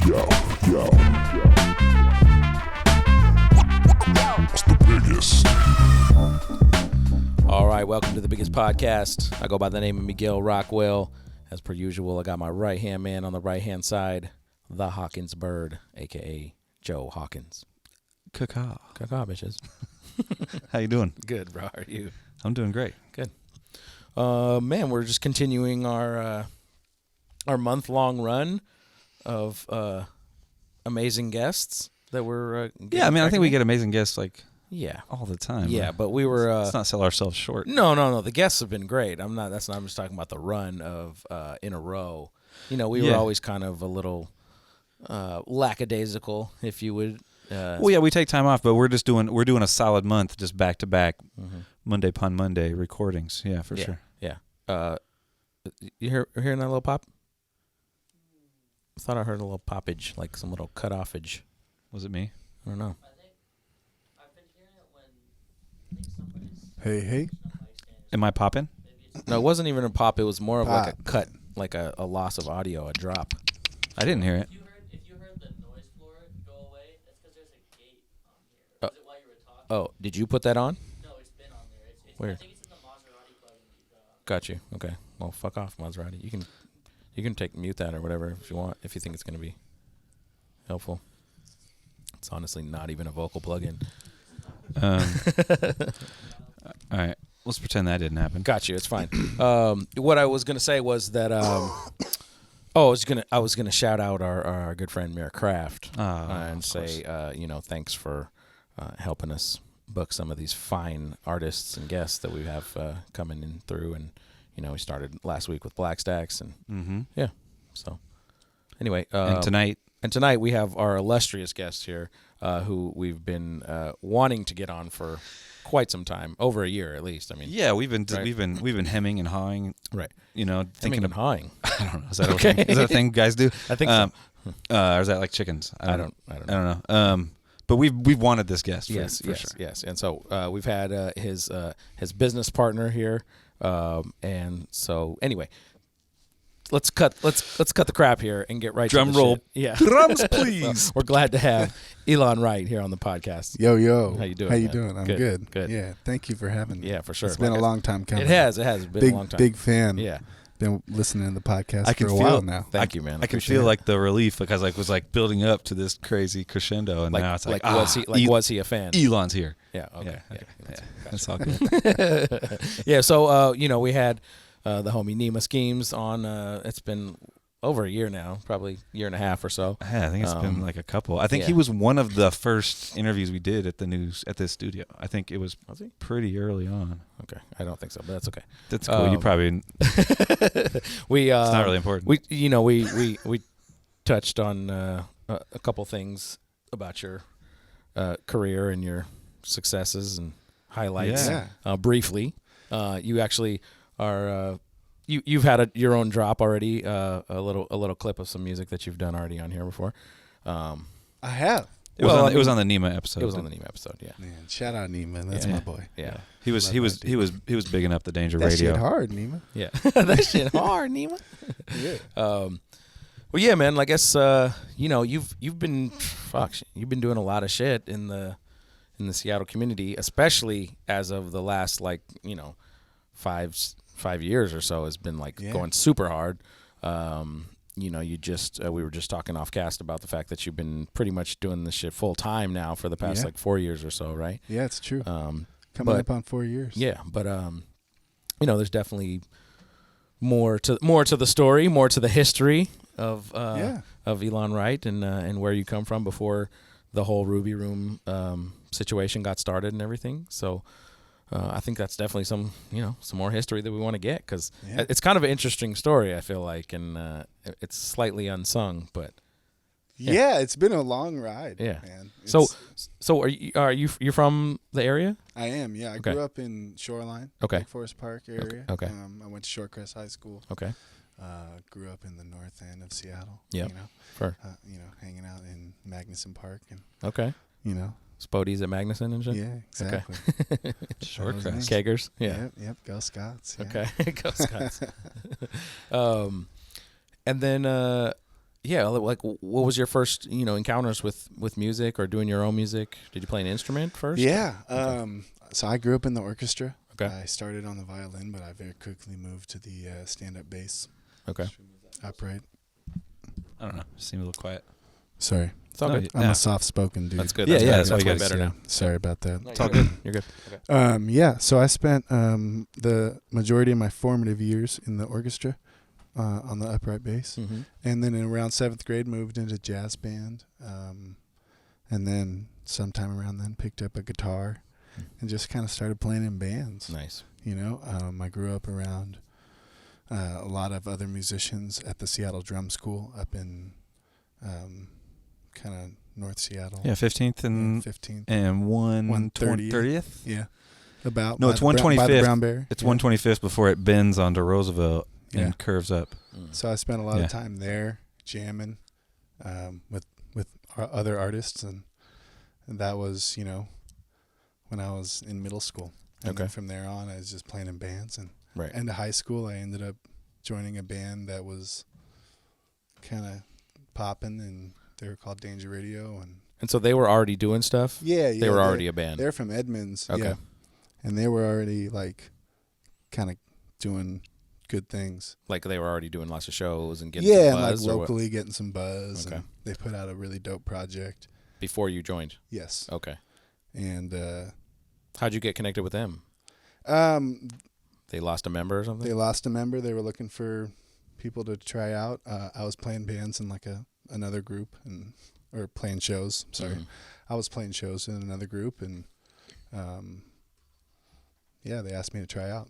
It's the biggest. All right, welcome to the biggest podcast. I go by the name of Miguel Rockwell. As per usual, I got my right-hand man on the right-hand side, the Hawkins Bird, a.k.a. Joe Hawkins. Caca. Caca, bitches. How you doing? Good, bro. How are you? I'm doing great. Good. Man, we're just continuing our month-long run of amazing guests that we're Yeah, I mean, I think we get amazing guests yeah all the time. yeah, but we were let's not sell ourselves short. No. The guests have been great. I'm just talking about the run of in a row. You know, we were always kind of a little lackadaisical, if you would. Well, yeah, we take time off, but we're doing a solid month, just back to back, Monday upon Monday recordings. Yeah, for sure. Yeah. You hearing that little pop? I thought I heard a little poppage, like some little cut-offage. Was it me? I don't know. I've been hearing it when somebody's Hey. Am I popping? No, it wasn't even a pop. It was more of like a cut, like a loss of audio, a drop. I didn't hear it. If you heard the noise floor go away, that's because there's a gate on here. Was it while you were talking? Oh, did you put that on? No, it's been on there. Where? I think it's in the Maserati plug. Got you. Okay. Well, fuck off, Maserati. You can mute that or whatever if you want, if you think it's going to be helpful. It's honestly not even a vocal plug-in. All right. Let's pretend that didn't happen. Got you. It's fine. What I was going to say was that I was gonna shout out our good friend Mayor Kraft and say thanks for helping us book some of these fine artists and guests that we have coming in through, and we started last week with Black Stacks, and yeah. So anyway, and tonight we have our illustrious guest here, who we've been wanting to get on for quite some time, over a year at least. I mean, yeah, we've been hemming and hawing, right? Thinking Hemming and hawing. I don't know. Is that okay? Is that a thing guys do? I think so. Or is that like chickens? I don't know. But we've wanted this guest. Yes, for sure. Yes. And so we've had his business partner here, and so anyway, let's cut the crap here and get right Drum to the roll. shit. Yeah, Drums, please. So we're glad to have Elan Wright here on the podcast. Yo. How you doing? How you man? doing? I'm Good. Yeah, thank you for having me. Yeah, for sure. It's been a long time coming. It has been a long time. Big fan. Yeah. Been listening to the podcast I can for a feel- while now. Thank you, man. I can feel like the relief because was building up to this crazy crescendo, and now it's was he a fan? Elon's here. Yeah. Okay. Yeah. That's all good. Yeah. So we had the homie Nima Schemes on. It's been over a year now, probably a year and a half or so. Yeah, I think it's been like a couple. I think yeah. he was one of the first interviews we did at this studio. I think it was he? pretty early on. Okay, I don't think so, but that's okay. That's cool. You probably it's not really important. We touched on a couple things about your career and your successes and highlights. Yeah. Briefly, you actually are. You've had your own drop already. A little clip of some music that you've done already on here before. I have. It was on the Nima episode. It was on the Nima episode. Yeah. Man, shout out Nima. That's Yeah. my boy. Yeah. He was bigging up the Danger That Radio. shit hard, Nima. Yeah. That shit hard, Nima. Yeah. Well, yeah, man. I guess you've been doing a lot of shit in the Seattle community, especially as of the last 5 years or so has been going super hard. We were just talking off cast about the fact that you've been pretty much doing this shit full time now for the past 4 years or so, right? Yeah, it's true. Coming up on 4 years. Yeah, but there's definitely more to the story, more to the history of Elan Wright and where you come from before the whole Ruby Room situation got started and everything. So I think that's definitely some more history that we want to get, because it's kind of an interesting story, I feel like, and it's slightly unsung, but yeah, it's been a long ride. Yeah, man. So you're from the area? I am. Yeah, I grew up in Shoreline, Lake Forest Park area. Okay. I went to Shorecrest High School. Okay. Grew up in the north end of Seattle. Yeah. Sure. Hanging out in Magnuson Park and. Okay. Spodies at Magnuson and shit? Yeah, exactly. Okay. Shorecrest. Keggers? Yeah. Yep. Go Scots. Yeah. Okay. Go Scots. And then, Yeah, like what was your first, encounters with music or doing your own music? Did you play an instrument first? Yeah. So I grew up in the orchestra. Okay. I started on the violin, but I very quickly moved to the stand-up bass. Okay. Upright. I don't know. Seem a little quiet. Sorry. It's all good. I'm a soft-spoken dude. That's good. Yeah, That's that's way better now. Sorry about that. No, It's all good. You're good. Okay. Yeah, so I spent the majority of my formative years in the orchestra on the upright bass. Mm-hmm. And then in around 7th grade, moved into jazz band. And then sometime around then, picked up a guitar and just kind of started playing in bands. Nice. I grew up around a lot of other musicians at the Seattle Drum School up in kind of North Seattle. Yeah, 15th and 15th. and 130th. 130th? Yeah. About No, it's by the 125th. Brown Bear. It's Yeah. 125th before it bends onto Roosevelt and curves up. So I spent a lot of time there jamming with our other artists, and that was when I was in middle school. And then from there on, I was just playing in bands, and into high school, I ended up joining a band that was kind of popping, and they were called Danger Radio, and so they were already doing stuff. Yeah, They were already a band. They're from Edmonds. Okay. Yeah. And they were already like kind of doing good things. Like they were already doing lots of shows and getting Yeah, some and buzz like or what? locally getting some buzz. Okay. And they put out a really dope project. Before you joined. Yes. Okay. And how'd you get connected with them? They lost a member or something? they lost a member. They were looking for people to try out. I was playing bands in like another group or playing shows. Sorry. Mm-hmm. I was playing shows in another group, and they asked me to try out.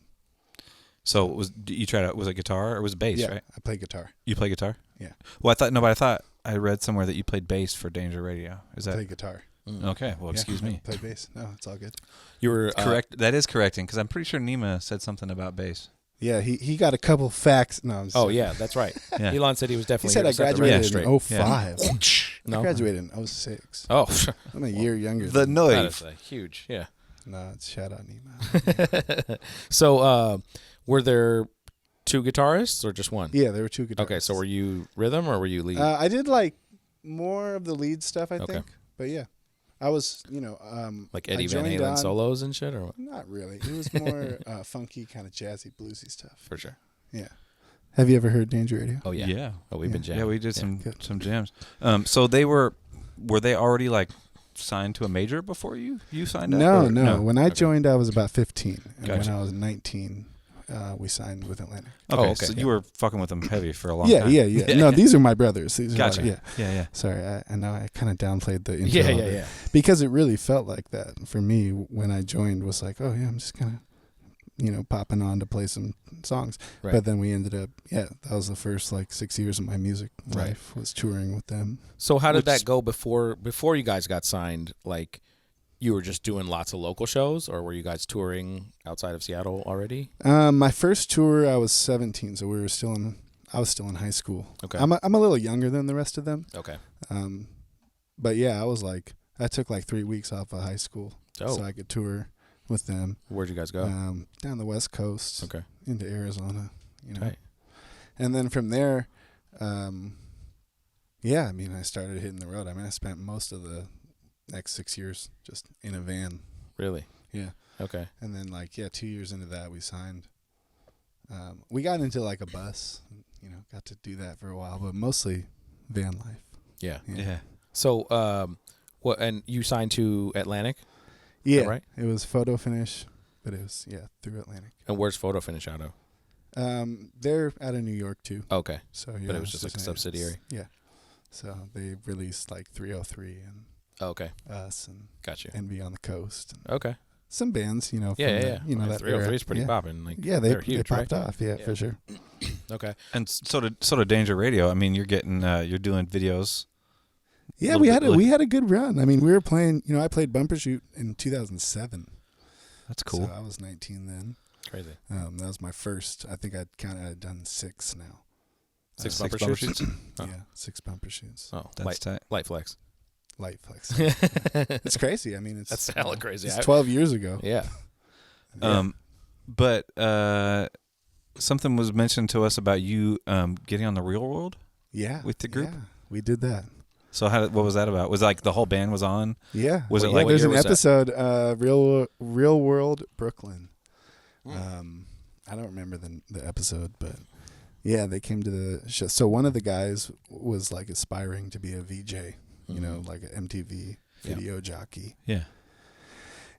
So you tried out? Was it guitar or was it bass? Yeah, right? I play guitar. You play guitar? Yeah. Well, I thought I read somewhere that you played bass for Danger Radio. Is I that play guitar. okay? Well, excuse me. Play bass. No, it's all good. You were Correct. That is correcting because I'm pretty sure Nima said something about bass. Yeah, he got a couple facts. No, I'm just Oh kidding. yeah, that's right. Yeah. Elon said he was He definitely. said here I to set the graduated record in straight. 05. No? I graduated in 06. Oh, I'm a year younger. The than noise. that is huge. Yeah. No, it's shout out Nima. So, were there two guitarists or just one? Yeah, there were two guitarists. Okay, so were you rhythm or were you lead? I did like more of the lead stuff, I Okay. think. But yeah, I was, like I Eddie Van joined Halen on- solos and shit, or what? Not really. It was more funky, kind of jazzy, bluesy stuff. For sure. Yeah. Have you ever heard Danger Radio? Oh yeah. Oh, we've been jamming. Yeah, we did Good. some jams. So they were they already like signed to a major before you signed up? No, or- no. When I Okay. joined, I was about 15, and Gotcha. when I was 19, we signed with Atlantic. Okay, okay. so Yeah. you were fucking with them heavy for a long Yeah, time. yeah. No, these are my brothers. These are Gotcha. yeah. Sorry, I know I kind of downplayed the intro. Yeah. Because it really felt like that for me when I joined. Was like, oh yeah, I'm just kind of, popping on to play some songs. Right. But then we ended up, that was the first like 6 years of my music Right. life was touring with them. So how did Which- that go before you guys got signed? Like, you were just doing lots of local shows, or were you guys touring outside of Seattle already? My first tour, I was 17, so I was still in high school. Okay. I'm a little younger than the rest of them. Okay. But yeah, I took like 3 weeks off of high school Oh. so I could tour with them. Where'd you guys go? Down the West Coast. Okay. Into Arizona, Right. And then from there, I started hitting the road. I spent most of the next 6 years just in a van. Really? Yeah. Okay. And then 2 years into that, we signed. We got into like a bus, got to do that for a while, but mostly van life. Yeah. Yeah. So, what? And you signed to Atlantic? Yeah. right? It was Photo Finish, but it was, through Atlantic. And where's Photo Finish out of? They're out of New York too. Okay. So But it was just like a subsidiary. Yeah. So they released like 303 and Okay. us and Gotcha. Envy on the Coast. And Okay. some bands, from Yeah. that 303 is era. pretty Yeah. popping. Like, Yeah, they're they huge, popped right? off. Yeah, Yeah. for sure. Okay. And so did Danger Radio. I mean, you're getting you're doing videos. Yeah, Little we bit had a good run. I mean, we were playing. I played Bumper Shoot in 2007. That's cool. So I was 19 then. Crazy. That was my first. I think I'd done 6 now. Six Six bumper shoots? Oh. Yeah, 6 bumper shoots. Oh, That's tight. light flex. Light flex. It's crazy. I mean, it's That's hella crazy. It's 12 years ago. Yeah. But something was mentioned to us about you getting on the Real World Yeah. with the group. Yeah. we did that. So what was that about? Was it like the whole band was on? Yeah. Was it yeah, like there's year an was that? episode, Real World Brooklyn. I don't remember the episode, but yeah, they came to the show. So one of the guys was like aspiring to be a VJ, you know, like an MTV video jockey. Yeah.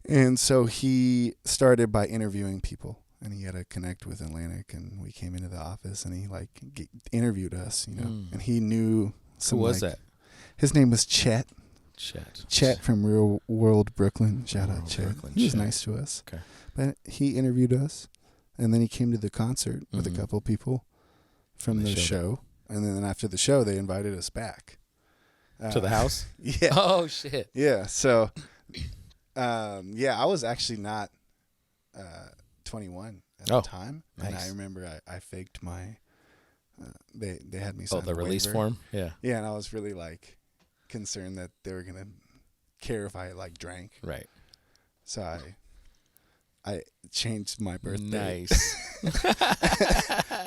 And so he started by interviewing people, and he had to connect with Atlantic, and we came into the office, and he like interviewed us, you know, and he knew some. Who was that? His name was Chet. Chet from Real World Brooklyn. Shout out World Chet. Brooklyn, He was Chet. nice to us. Okay. But he interviewed us, and then he came to the concert with a couple people from the show. And then after the show, they invited us back. To the house? Yeah. Oh, shit. Yeah. So, I was actually not 21 at the time. Nice. And I remember I faked my, they had me sign the release waiver. form? Yeah. Yeah, and I was really like concerned that they were going to care if I like drank. Right. So I changed my birthday. Nice.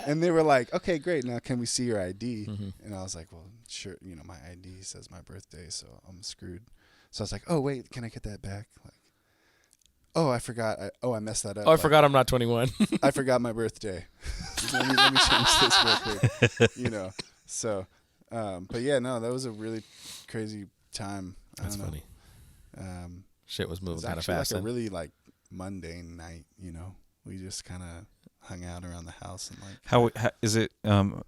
And they were like, okay, great. Now can we see your ID? Mm-hmm. And I was like, well, sure. You know, my ID says my birthday, so I'm screwed. So I was like, oh, wait, can I get that back? Like, oh, I forgot. I messed that up. Oh, I forgot I'm not 21. I forgot my birthday. let me change this real quick. You know, so, but yeah, no, that was a really crazy time. That's funny. Shit was moving kind of fast. Like a really like mundane night, you know. We just kind of hung out around the house and like. How is it?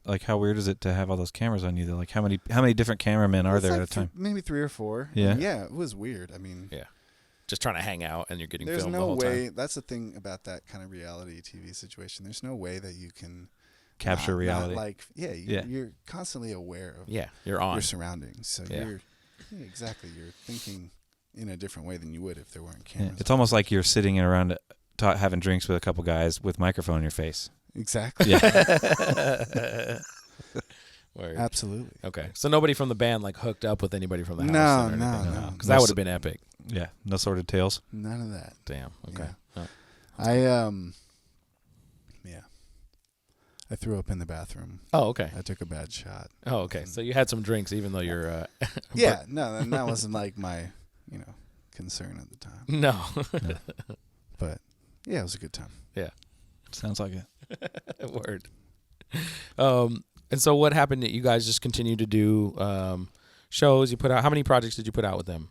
Like how weird is it to have all those cameras on you? Though? Like how many different cameramen are there like at a time? Maybe 3 or 4. Yeah. Yeah, it was weird. I mean. Yeah. Just trying to hang out and you're getting There's filmed no the whole way. time. That's the thing about that kind of reality TV situation. There's no way that you can Capture reality. You're constantly aware of You're on. your surroundings. So Yeah. you're thinking in a different way than you would if there weren't cameras. It's almost like you're sitting around having drinks with a couple guys with microphone in your face. Exactly. Yeah. Word. Absolutely. Okay. So nobody from the band like hooked up with anybody from the house? No. Because that would have been epic. Yeah. No sordid tales. None of that. Damn. Okay. Yeah. Oh. I threw up in the bathroom. Oh, okay. I took a bad shot. Oh, okay. So you had some drinks, even though you're. Yeah. No, and that wasn't like my, concern at the time. No. But yeah, it was a good time. Yeah. Sounds like it. Word. And so what happened? You guys just continued to do shows. You put out. How many projects did you put out with them?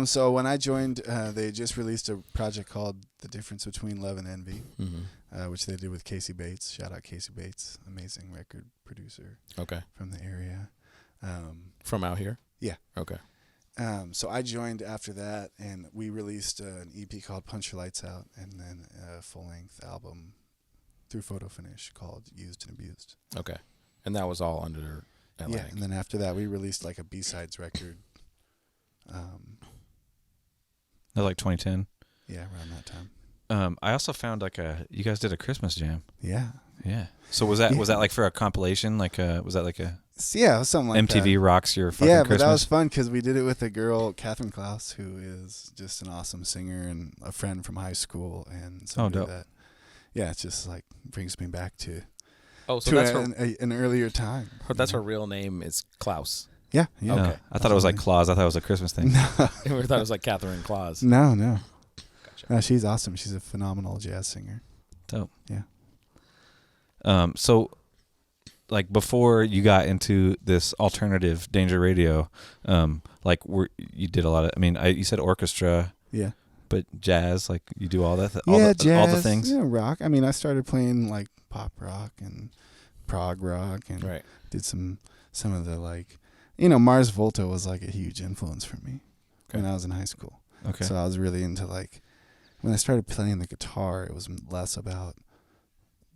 So when I joined, they just released a project called "The Difference Between Love and Envy," which they did with Casey Bates. Shout out Casey Bates, amazing record producer. Okay. From the area. From out here. Yeah. Okay. So I joined after that, and we released an EP called "Punch Your Lights Out," and then a full-length album through Photo Finish called "Used and Abused." Okay. And that was all under Atlantic. Yeah, and then after that, we released like a B-sides record. That was like 2010. Yeah, around that time. I also found you guys did a Christmas jam. Yeah. Yeah. So was that like for a compilation? Like was that like a yeah, it was something like MTV that. Rocks Your Fucking Yeah, Christmas? but that was fun because we did it with a girl, Catherine Klaus, who is just an awesome singer and a friend from high school, and somebody dope. that it's just like brings me back to that's an earlier time. That's her real name is Klaus. Yeah. No, Okay. I thought it was like Claus. I thought it was a Christmas thing. No. I thought it was like Catherine Claus. No. Gotcha. No, she's awesome. She's a phenomenal jazz singer. Dope. Yeah. So like before you got into this alternative Danger Radio, you did a lot of, you said orchestra. Yeah. But jazz, like you do all that, jazz, all the things. Yeah, rock. I started playing like pop rock and prog rock, and did some of the like, Mars Volta was like a huge influence for me when I was in high school. Okay. So I was really into like, when I started playing the guitar, it was less about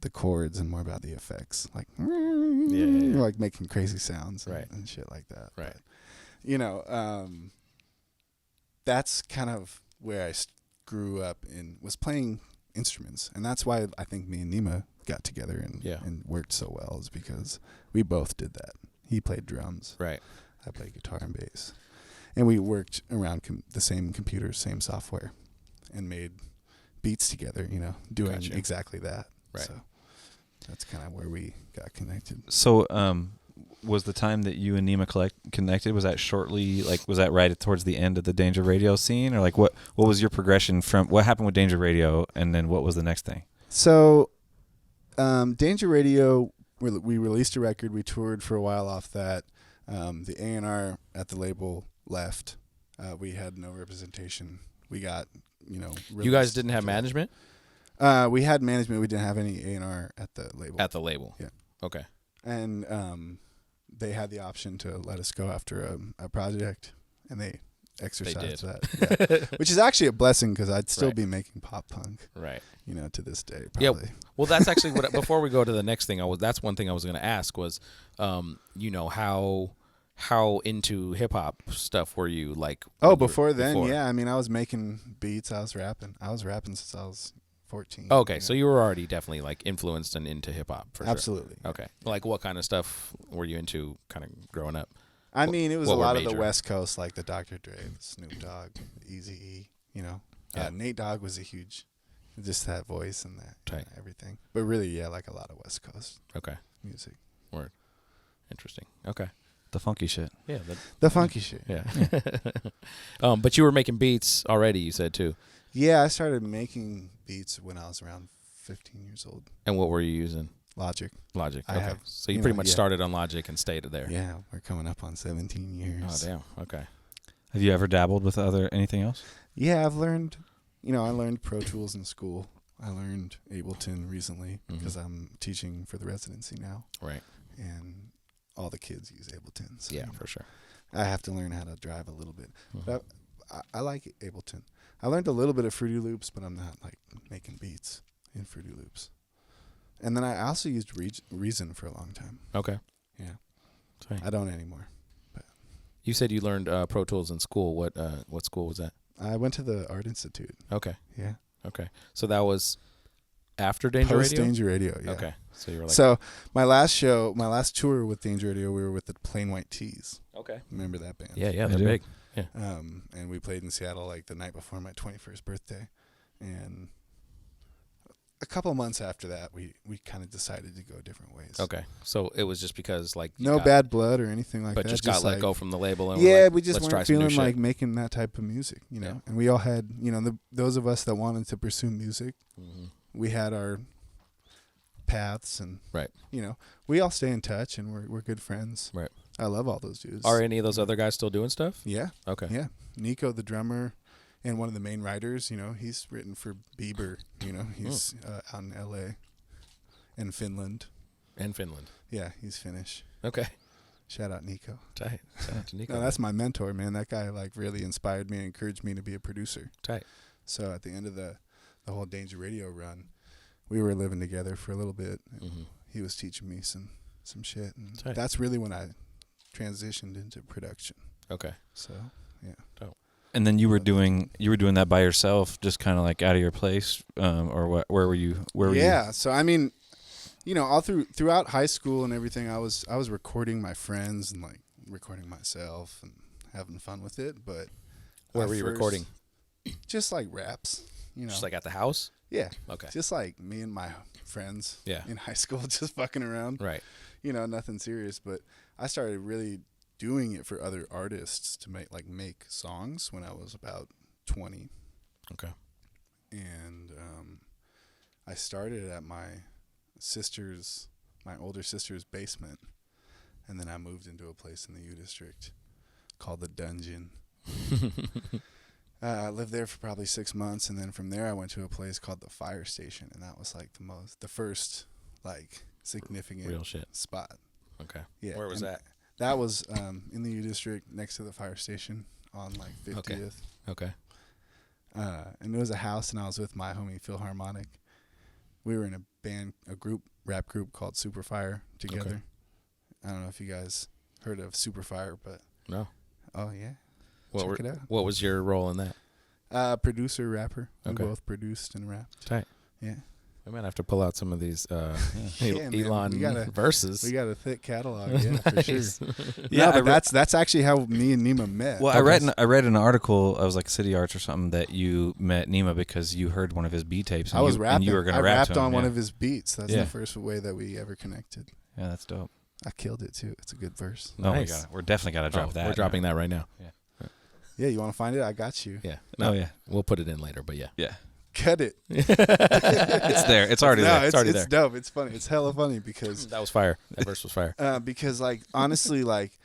the chords and more about the effects, like like making crazy sounds and shit like that. Right. But, that's kind of where I grew up and was playing instruments, and that's why I think me and Nima got together and worked so well, is because we both did that. He played drums. Right. I played guitar and bass. And we worked around the same computers, same software, and made beats together, doing exactly that. Right. So that's kind of where we got connected. So was the time that you and Nima connected? Was that shortly? Like, was that right towards the end of the Danger Radio scene, or like what was your progression from what happened with Danger Radio, and then what was the next thing? So, Danger Radio, we released a record. We toured for a while off that. The A&R at the label left. We had no representation. We got, you guys didn't have management? We had management. We didn't have any A&R at the label. At the label. Yeah. Okay. And they had the option to let us go after a project, and they exercised that. Yeah. Which is actually a blessing because I'd still be making pop punk. Right. To this day. Probably. Yeah. Well, that's actually what. Before we go to the next thing, that's one thing I was going to ask was, how into hip hop stuff were you like? Before then, yeah. I mean, I was making beats. I was rapping. since I was 14. Okay, so you were already definitely like influenced and into hip hop for Absolutely. Sure. Okay. Like what kind of stuff were you into kind of growing up? I mean, it was a lot of the West Coast, like the Dr. Dre, the Snoop Dogg, Eazy-E, Nate Dogg was a huge, just that voice and that everything. But really, yeah, like a lot of West Coast music. Word. Interesting. Okay. The funky shit. Yeah. The funky shit. Yeah. But you were making beats already, you said too. Yeah, I started making beats when I was around 15 years old. And what were you using? Logic. Okay. So you pretty much started on Logic and stayed there. Yeah, we're coming up on 17 years. Oh, damn. Okay. Have you ever dabbled with anything else? Yeah, I've learned, I learned Pro Tools in school. I learned Ableton recently because I'm teaching for the residency now. Right. And all the kids use Ableton. So, yeah, for sure. I have to learn how to drive a little bit. But I like Ableton. I learned a little bit of Fruity Loops, but I'm not like making beats in Fruity Loops. And then I also used Reason for a long time. Okay. Yeah. Sorry. I don't anymore. But you said you learned Pro Tools in school. What school was that? I went to the Art Institute. Okay. Yeah. Okay. So that was after Danger Radio? Danger Radio, yeah. Okay. So you were like... So my last tour with Danger Radio, we were with the Plain White Tees. Okay. Remember that band? Yeah, they're big. Yeah. And we played in Seattle like the night before my 21st birthday. And a couple of months after that, we kind of decided to go different ways. Okay. So it was just because like... No bad blood or anything like that. But just got let go from the label. And we just weren't feeling like making that type of music, Yeah. And we all had, those of us that wanted to pursue music, we had our paths and, we all stay in touch and we're good friends. Right. I love all those dudes. Are any of those other guys still doing stuff? Yeah. Okay. Yeah. Nico, the drummer, and one of the main writers, he's written for Bieber, he's out in L.A. and Finland. Yeah, he's Finnish. Okay. Shout out Nico. Tight. Shout out to Nico. No, that's my mentor, man. That guy like really inspired me and encouraged me to be a producer. Tight. So at the end of the whole Danger Radio run, we were living together for a little bit. And he was teaching me some shit, and that's really when I transitioned into production. Okay. So, yeah. Dope. And then you were doing that by yourself, just kind of like out of your place, or what? Where were you? Yeah. So I mean, all throughout high school and everything, I was recording my friends and like recording myself and having fun with it. But where were you recording? Just like raps, Just like at the house. Yeah. Okay. Just like me and my friends. Yeah. In high school, just fucking around. Right. Nothing serious. But I started really doing it for other artists to make songs when I was about 20. Okay. And I started at my older sister's basement, and then I moved into a place in the U District called the Dungeon. I lived there for probably 6 months, and then from there I went to a place called the Fire Station, and that was like the first like significant real shit spot. Okay. Yeah. Where was that? That was in the U District next to the fire station on like 50th. Okay. And it was a house, and I was with my homie Phil Harmonic. We were in a rap group called Superfire together. Okay. I don't know if you guys heard of Superfire, but no. Oh yeah. Check it out. What was your role in that? Producer, rapper. Okay. We both produced and rapped. Tight. Yeah. We might have to pull out some of these man, Elan verses. We got a thick catalog, yeah, for sure. Yeah, no, but that's actually how me and Nima met. Well, I read in an article, I was like City Arts or something, that you met Nima because you heard one of his beat tapes. And I was rapping. And you were going to rap to him. I rapped on one of his beats. That's the first way that we ever connected. Yeah, that's dope. I killed it too. It's a good verse. Nice. We're definitely got to drop that. We're dropping that right now. Yeah, you want to find it? I got you. Yeah. No, yeah. We'll put it in later, but yeah. Yeah. Cut it. It's there. It's already there. It's already there. It's dope. It's funny. It's hella funny because That was fire. That verse was fire. because like honestly, like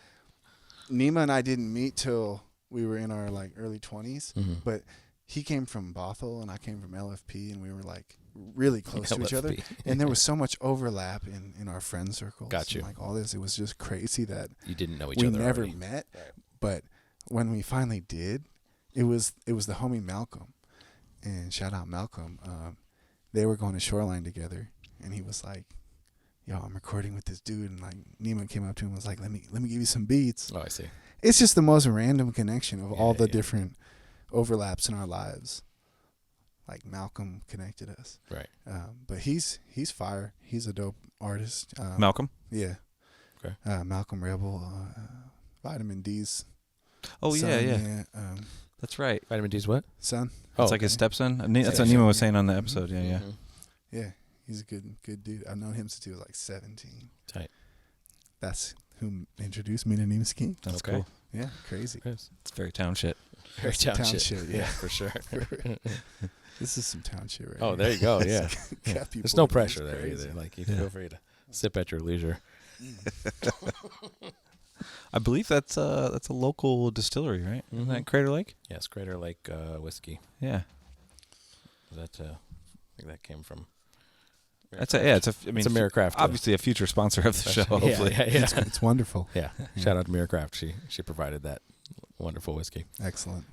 Nima and I didn't meet till we were in our like early 20s, but he came from Bothell and I came from LFP, and we were like really close to each other, and there was so much overlap in our friend circles. Got you. And, like all this, it was just crazy that You didn't know each we other never already. met, but when we finally did, it was the homie Malcolm, and shout out Malcolm. They were going to Shoreline together, and he was like, "Yo, I'm recording with this dude," and like Nima came up to him and was like, "Let me give you some beats." Oh, I see. It's just the most random connection of all the yeah. different overlaps in our lives. Like Malcolm connected us, Right. but he's fire. He's a dope artist. Malcolm. Yeah. Okay. Malcolm Rebel, Vitamin D's. Oh son, yeah. That's right. Vitamin D's what? Son. It's like his stepson. That's what Nima was saying on the episode. Yeah. Mhm. Yeah, he's a good dude. I've known him since he was like 17. Tight. That's who introduced me to Nima Ski. That's Okay. cool. Yeah, crazy. Yes. It's very town shit. Very That's town town shit. shit, Yeah, for sure. This is some town shit right Oh, here. there you go. Yeah. Got people There's no looking at us pressure there crazy. either. Like you feel free to sip at your leisure. I believe that's a local distillery, right? Isn't that Crater Lake? Yes, Crater Lake whiskey. Yeah. That I think that came from. It's a Miracraft. obviously a future sponsor of the show. Hopefully. Yeah. It's wonderful. Yeah. Shout out to Miracraft. She provided that wonderful whiskey. Excellent.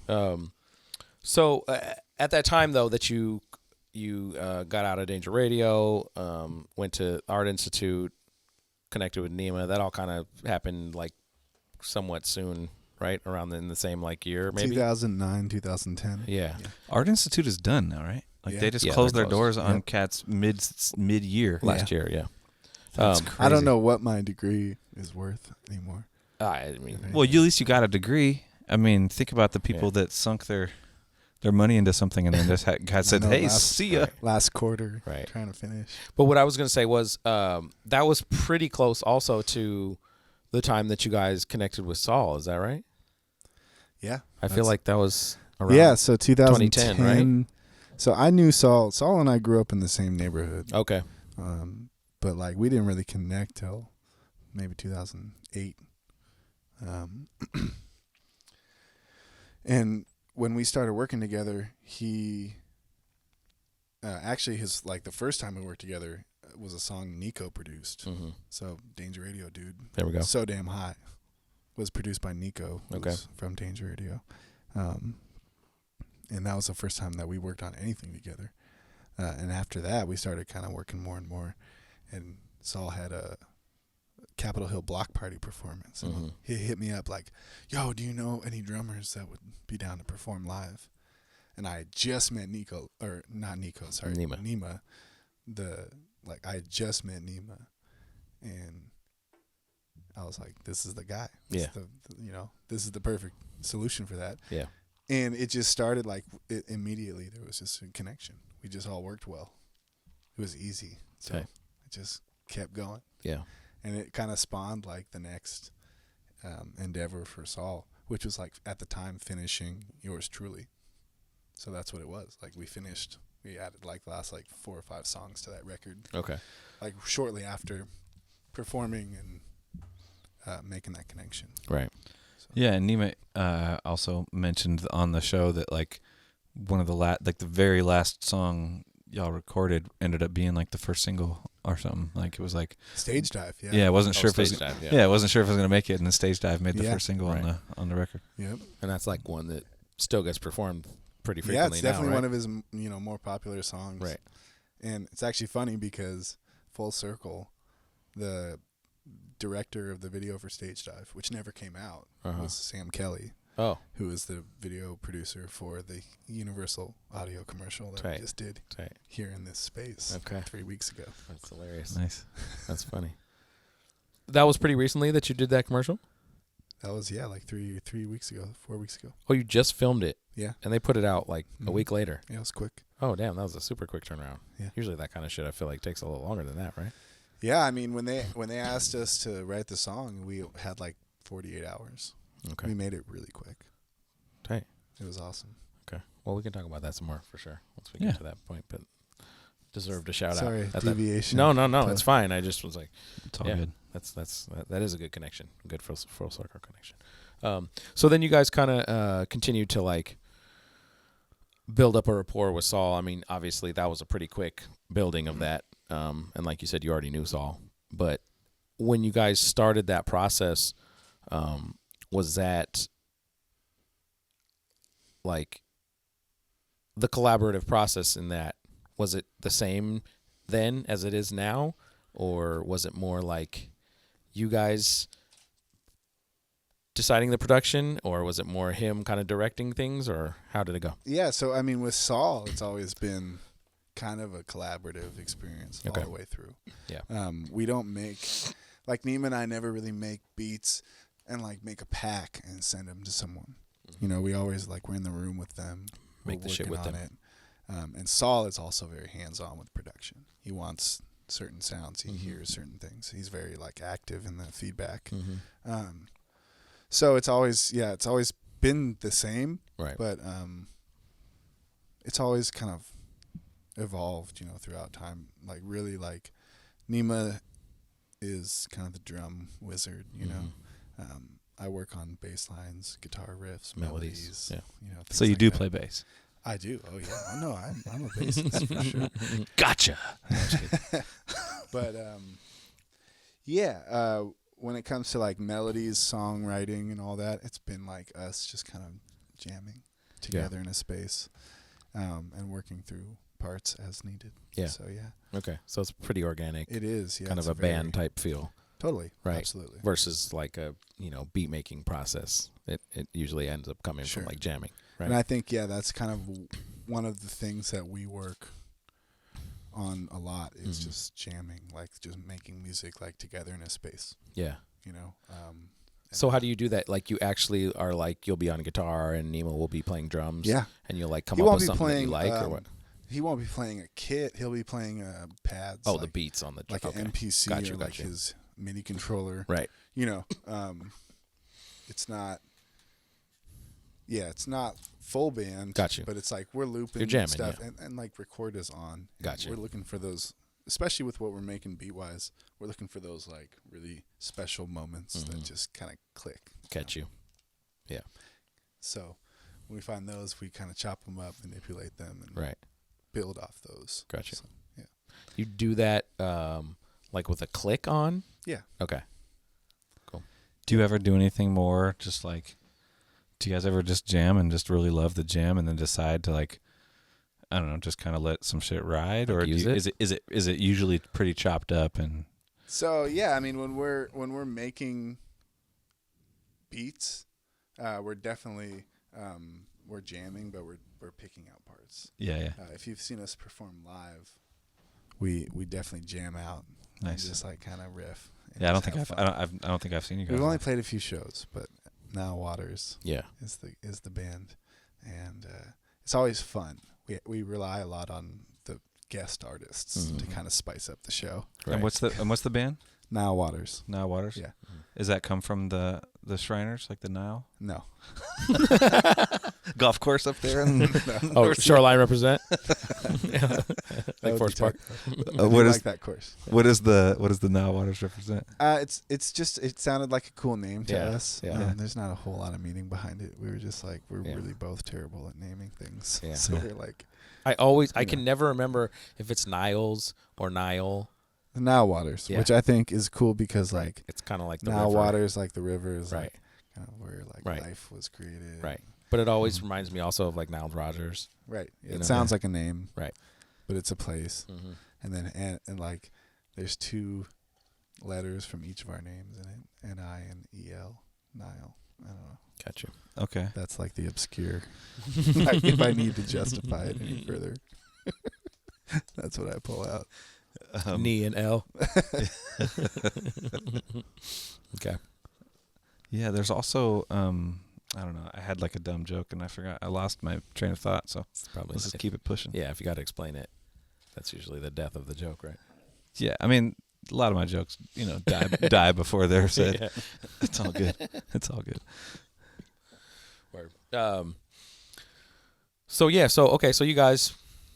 So at that time though that you got out of Danger Radio, went to Art Institute, connected with Nima. That all kind of happened like somewhat soon, right? Around in the same like year, maybe. 2009, 2010. Yeah. Art Institute is done now, right? Like Yeah. they just Yeah, closed they're their closed. doors on Yep. cats mid year. Last year, yeah. That's I don't crazy. know what my degree is worth anymore. I mean, Well, at least you got a degree. I mean, think about the people that sunk their money into something and then just God said, know, "Hey, last- see ya." Last quarter, Right. trying to finish. but what I was going to say was that was pretty close also to the time that you guys connected with Saul. Is that right? Yeah. I feel like that was around. Yeah, so 2010, 2010, right? So I knew Saul. Saul and I grew up in the same neighborhood. Okay. But like we didn't really connect till maybe 2008. And when we started working together, he actually his like the first time we worked together was a song Nico produced. Mm-hmm. So Danger Radio dude. There we go. So Damn High was produced by Nico, who's Okay. from Danger Radio. And that was the first time that we worked on anything together. And after that, we started kind of working more and more. And Saul had a Capitol Hill block party performance. And Mhm. he hit me up like, "Yo, do you know any drummers that would be down to perform live?" And I had just met Nico, or not Nico, sorry, Nima. I had just met Nima. And I was like, this is the guy. Yeah. This is the perfect solution for that. Yeah. And it just started like immediately. There was just a connection. We just all worked well. It was easy. So Okay. it just kept going. Yeah. And it kind of spawned like the next endeavor for Saul, which was like at the time finishing Yours Truly. So that's what it was. Like we added like the last like 4 or 5 songs to that record. Okay. Like shortly after performing and making that connection. Right. Yeah, and Nima also mentioned on the show that like one of the the very last song y'all recorded ended up being like the first single or something. Like it was like Stage Dive, yeah. Yeah, I wasn't sure if it was Stage Dive, I wasn't sure if it was gonna make it, and the Stage Dive made the Yeah. first single Right. on the record. Yep. And that's like one that still gets performed pretty Yeah, frequently it's definitely now, one right? of his more popular songs. Right. And it's actually funny because full circle, the director of the video for Stage Dive, which never came out, was Sam Kelly, Oh. who was the video producer for the Universal audio commercial that Tight. we just did Tight. here in this space Okay. 3 weeks ago. That's hilarious. Nice. That's funny. That was pretty recently that you did that commercial? That was, like 3 weeks ago, 4 weeks ago. Oh, you just filmed it. Yeah. And they put it out like a Mhm. week later. Yeah, it was quick. Oh, damn. That was a super quick turnaround. Yeah. Usually that kind of shit I feel like takes a little longer than that, right? Yeah, I mean when they asked us to write the song, we had like 48 hours. Okay. We made it really quick. Hey. It was awesome. Okay. Well, we can talk about that some more for sure once we get to that point. But deserved a shout Sorry, out. deviation. No, it's fine. I just was like, It's all good. That is a good connection. Good full circle connection. So then you guys kind of continued to like build up a rapport with Saul. I mean, obviously that was a pretty quick building of that. And like you said, you already knew Saul. But when you guys started that process, was that like the collaborative process in that? Was it the same then as it is now? Or was it more like you guys deciding the production, or was it more him kind of directing things, or how did it go? Yeah, so I mean with Saul, it's always been kind of a collaborative experience all the way through. Yeah. We don't make, like Nima and I never really make beats and like make a pack and send them to someone. Mm-hmm. You know, we always like we're in the room with them, make the shit with them. It. And Saul is also very hands-on with production. He wants certain sounds. He hears certain things. He's very like active in the feedback. Mm-hmm. So it's always been the same, right? But it's always kind of evolved, you know, throughout time. Like really, like Nima is kind of the drum wizard, you know. I work on bass lines, guitar riffs, melodies. Yeah. You know. So you like do that. play bass. I do. Oh yeah. Oh, no, I'm a bassist for sure. Gotcha. But when it comes to like melodies, songwriting, and all that, it's been like us just kind of jamming together in a space, and working through parts as needed. Yeah. So yeah. Okay. So it's pretty organic. It is. Yeah. Kind of a band type feel. Totally. Right. Absolutely. Versus like a beat making process. It usually ends up coming from like jamming. Right. And I think that's kind of one of the things that we work on a lot is just jamming, like just making music like together in a space. Yeah. You know. So how do you do that? Like you actually are like you'll be on guitar and Nemo will be playing drums. Yeah. And you'll like come up with something that you like or what? He won't be playing a kit. He'll be playing pads. Oh, like, the beats on the like an MPC or like his MIDI controller. Right. You know, it's not. Yeah, it's not full band. Got you. But it's like we're looping You're jamming, stuff, and like record is on. Got you. We're looking for those, especially with what we're making beat wise. We're looking for those like really special moments that just kind of click. Catch you. Yeah. So when we find those, we kind of chop them up, manipulate them, and build off those. Gotcha. So, yeah. You do that like with a click on? Yeah. Okay. Cool. Do you ever do anything more just like, do you guys ever just jam and just really love the jam and then decide to like, I don't know, just kind of let some shit ride, or is it usually pretty chopped up? And so yeah, I mean when we're making beats, we're definitely we're jamming, but we're picking out parts. Yeah. If you've seen us perform live, we definitely jam out. Nice. And just like kind of riff. Yeah, I don't think I've seen you guys. We've only played a few shows, but Now Waters is the band, and it's always fun. We rely a lot on the guest artists to kind of spice up the show. Right. And what's the band? Now Waters. Now Waters. Yeah. Does that come from the Shriners, like the Nile? No. Golf course up there. Oh, Shoreline represent. Like Forest Park. What is like that course? What is the Nile Waters represent? It's just it sounded like a cool name to us. Yeah. There's not a whole lot of meaning behind it. We were just like we're really both terrible at naming things. Yeah. So we're like I can never remember if it's Niles or Nile. The Nile Waters, which I think is cool because like it's kind of like the Nile river. Waters, like the river is right. like kind of where like life was created. Right. But it always reminds me also of like Nile Rodgers. Right. It sounds like a name. Right. But it's a place. Mm-hmm. And then and like there's 2 letters from each of our names in it. N-I and E-L. Nile. I don't know. Got you. Okay. That's like the obscure. Like if I need to justify it any further. That's what I pull out. Knee and L. Okay. Yeah, there's also I don't know. I had like a dumb joke and I forgot. I lost my train of thought. So let's just keep it pushing. Yeah, if you got to explain it, that's usually the death of the joke, right? Yeah, I mean, a lot of my jokes, die before they're said. Yeah. It's all good. It's all good. Word. So you guys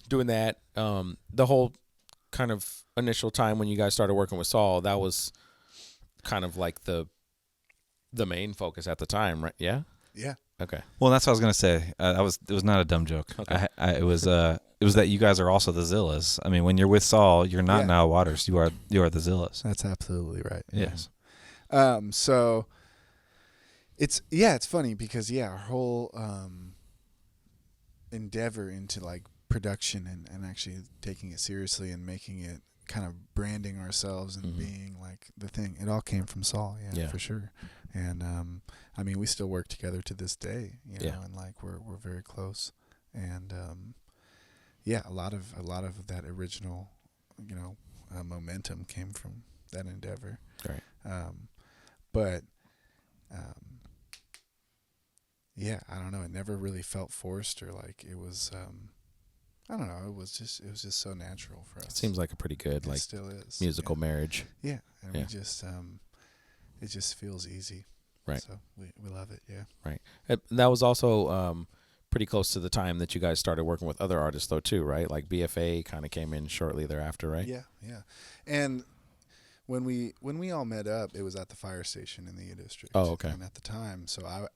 doing that, the whole kind of initial time when you guys started working with Saul, that was kind of like the main focus at the time, right? Yeah. Yeah. Okay. Well, that's what I was gonna say. It was not a dumb joke. Okay. It was that you guys are also the Zillas. I mean, when you're with Saul, you're not Now Waters. You are the Zillas. That's absolutely right. Yes. So it's funny because our whole endeavor into like production and actually taking it seriously and making it kind of branding ourselves and being like the thing, it all came from Saul. Yeah. For sure. And I mean, we still work together to this day, and like we're very close. And a lot of that original, momentum came from that endeavor. Right. But I don't know. It never really felt forced or like it was. I don't know. It was just so natural for us. It seems like a pretty good it still is musical marriage. Yeah, and we just it just feels easy. Right. So we love it. Yeah. Right. That was also pretty close to the time that you guys started working with other artists though too, right? Like BFA kind of came in shortly thereafter, right? Yeah. And when we all met up, it was at the fire station in the U District. Oh, okay. And at the time, so I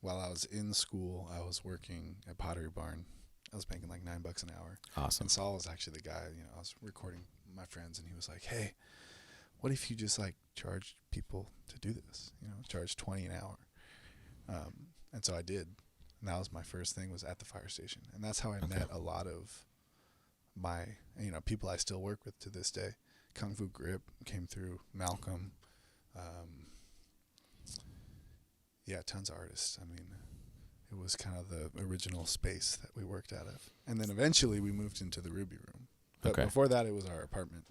while I was in school, I was working at Pottery Barn. I was making like $9 an hour. Awesome. And Saul was actually the guy, I was recording my friends and he was like, hey, what if you just like charge people to do this? Charge $20 an hour. And so I did. And that was my first thing, was at the fire station. And that's how I met a lot of my, people I still work with to this day. Kung Fu Grip came through, Malcolm. Tons of artists. I mean, it was kind of the original space that we worked out of. And then eventually we moved into the Ruby Room. But before that, it was our apartment.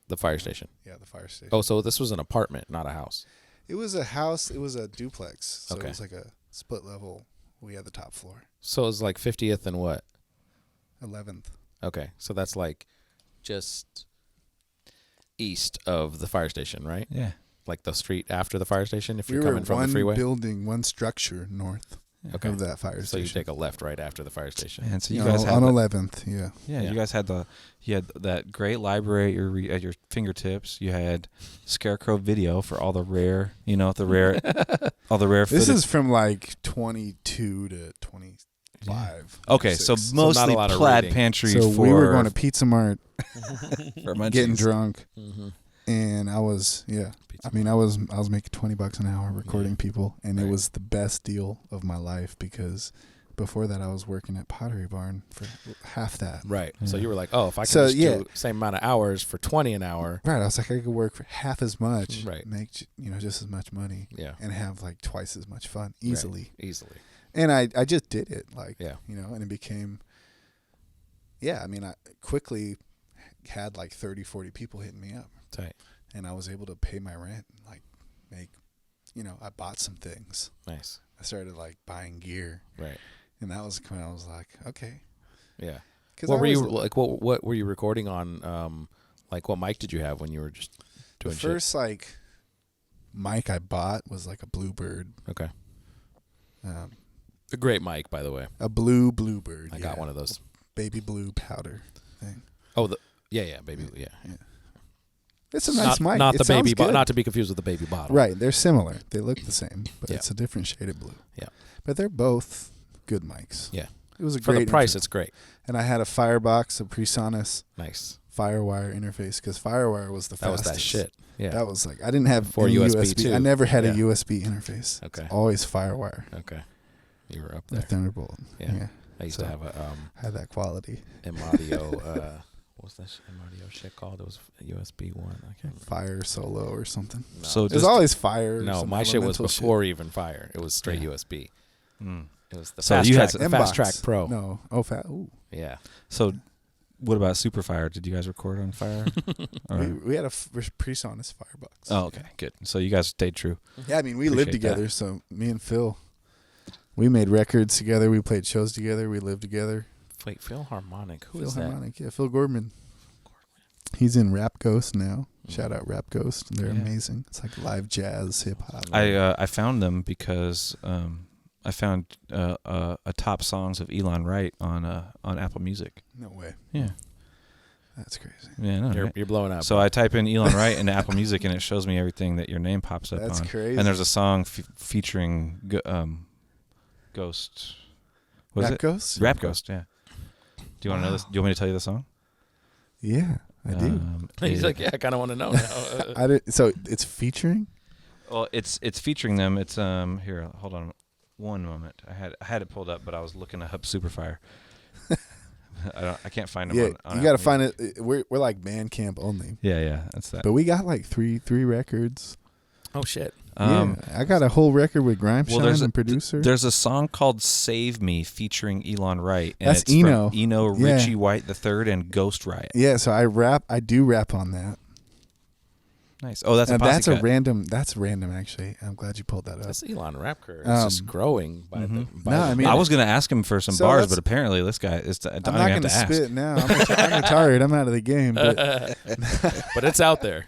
The fire station. Yeah, the fire station. Oh, so this was an apartment, not a house. It was a house. It was a duplex. So it was like a split level. We had the top floor. So it was like 50th and what? 11th. Okay. So that's like just east of the fire station, right? Yeah. Like the street after the fire station if you're coming from the freeway? We were one building, one structure north of that fire station. So you take a left right after the fire station. And so you guys had on 11th, Yeah, you guys had you had that great library at your fingertips. You had Scarecrow video for all the rare, all the rare footage. This is from like 22 to 25. Okay, so mostly plaid pantry. So we were going to Pizza Mart, for getting drunk, and I was I was making $20 an hour recording people, and it was the best deal of my life because before that I was working at Pottery Barn for half that. Right. Yeah. So you were like, oh, if I can do the same amount of hours for $20 an hour. Right. I was like, I could work for half as much, right, make just as much money, and have like twice as much fun easily. Right. Easily. And I just did it, and it became. Yeah, I mean, I quickly had like 30, 40 people hitting me up. Tight. And I was able to pay my rent, like make, I bought some things. Nice. I started like buying gear. Right. And that was when I was like, okay. Yeah. What were you like? What were you recording on? Like what mic did you have when you were just doing? The first like mic I bought was like a Bluebird. Okay. A great mic, by the way. A Bluebird. I got one of those. Baby blue powder thing. Oh, baby blue. Yeah. It's a nice mic. Not the baby, not to be confused with the baby bottle. Right, they're similar. They look the same, but it's a different shade of blue. Yeah, but they're both good mics. Yeah, it was a for great the price. It's great. And I had a Firebox, a PreSonus, nice Firewire interface because Firewire was the fastest. That was that shit. Yeah, that was like I didn't have for USB too. I never had a USB interface. Okay, it's always Firewire. Okay, you were up there. The Thunderbolt. Yeah. I used to have a had that quality. M-Audio. What's that M-Audio shit called? It was a USB one. I can't remember. Fire Solo or something. No. So it was always Fire. No, my shit was before even Fire. It was straight USB. Mm. It was the Fast Track Pro. No, ooh. Yeah. So, what about Superfire? Did you guys record on Fire? we had a PreSonus Firebox. Oh, okay, good. So you guys stayed true. Yeah, I mean we lived together. So me and Phil, we made records together. We played shows together. We lived together. Wait, Philharmonic. Who is that? Philharmonic, yeah, Phil Gordman. He's in Rap Ghost now. Shout out Rap Ghost. They're amazing. It's like live jazz, hip hop. I found them because I found a top songs of Elan Wright on Apple Music. No way. Yeah. That's crazy. Yeah, no, you're blowing up. So I type in Elan Wright into Apple Music, and it shows me everything that your name pops up on. That's crazy. And there's a song featuring Ghost. What is it? Ghost? Rap Ghost, yeah. Do you want to know this? Do you want me to tell you the song? Yeah, I do. He's like, yeah, I kind of want to know now. So it's featuring? Well, it's featuring them. It's here. Hold on, one moment. I had it pulled up, but I was looking up Superfire. I can't find them. Yeah, on you got to find it. We're like Bandcamp only. Yeah, that's that. But we got like three records. Oh shit. Yeah, I got a whole record with Grime Shine and producer. There's a song called "Save Me" featuring Elan Wright. And that's it's Eno. From Eno, Richie White III, and Ghost Riot. Yeah, so I do rap on that. Nice. Oh, that's a posse that's cut. random. That's random, actually. I'm glad you pulled that up. This Elan rap career is just growing by the. I was gonna ask him for some bars, but apparently this guy is. I'm not going to spit now. I'm retired. I'm out of the game. But but it's out there.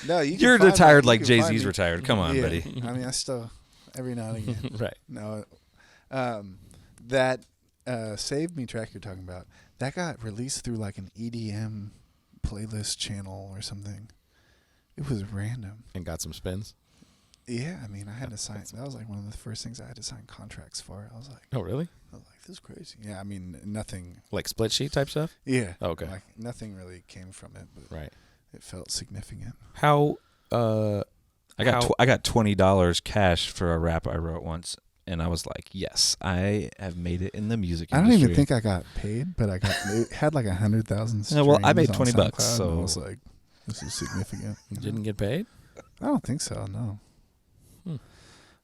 No, you're retired like Jay-Z's retired. Come on, buddy. I mean, I still every now and again. Right. No, that "Save Me" track you're talking about, that got released through like an EDM playlist channel or something. It was random. And got some spins? Yeah, I mean, I had to sign. That was like one of the first things I had to sign contracts for. I was like, oh, really? I was like, this is crazy. Yeah, I mean, nothing. Like split sheet type stuff? Yeah. Oh, okay. Like, nothing really came from it, but right. It felt significant. How? I got $20 cash for a rap I wrote once, and I was like, yes, I have made it in the music industry. I don't even think I got paid, but it had like 100,000 streams. Yeah, well, I made $20, $20, so I was like, this is significant. You didn't get paid? I don't think so. No.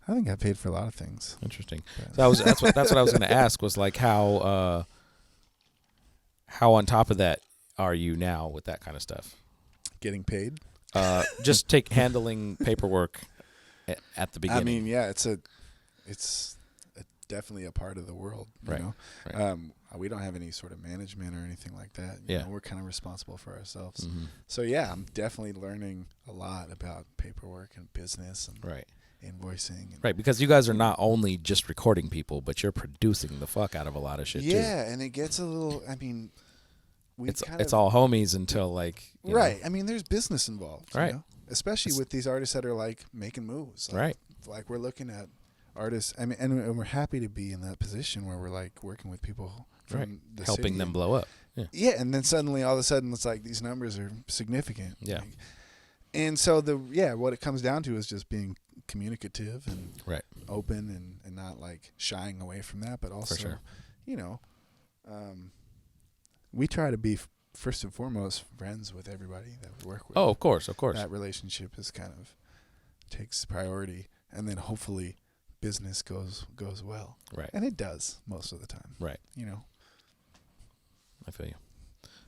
I think I paid for a lot of things. Interesting. So that's what I was going to ask was like how on top of that are you now with that kind of stuff? Getting paid? Just handling paperwork at the beginning. I mean, yeah, it's definitely a part of the world. You know? Right. We don't have any sort of management or anything like that. You know, we're kind of responsible for ourselves. Mm-hmm. So yeah, I'm definitely learning a lot about paperwork and business and invoicing. Right, because you guys are not only just recording people, but you're producing the fuck out of a lot of shit too. Yeah, and it gets a little. I mean, it's all homies until like you know. I mean, there's business involved. Right. You know? Especially with these artists that are like making moves. Right. Like we're looking at artists. I mean, and we're happy to be in that position where we're like working with people from the helping city them blow up. Yeah. Yeah, and then suddenly, all of a sudden, it's like these numbers are significant. Yeah. Like, and so what it comes down to is just being communicative and open and not like shying away from that, but also, you know, we try to be first and foremost friends with everybody that we work with. Oh, of course. That relationship is kind of takes priority, and then hopefully business goes well. Right. And it does most of the time. Right. You know. I feel you.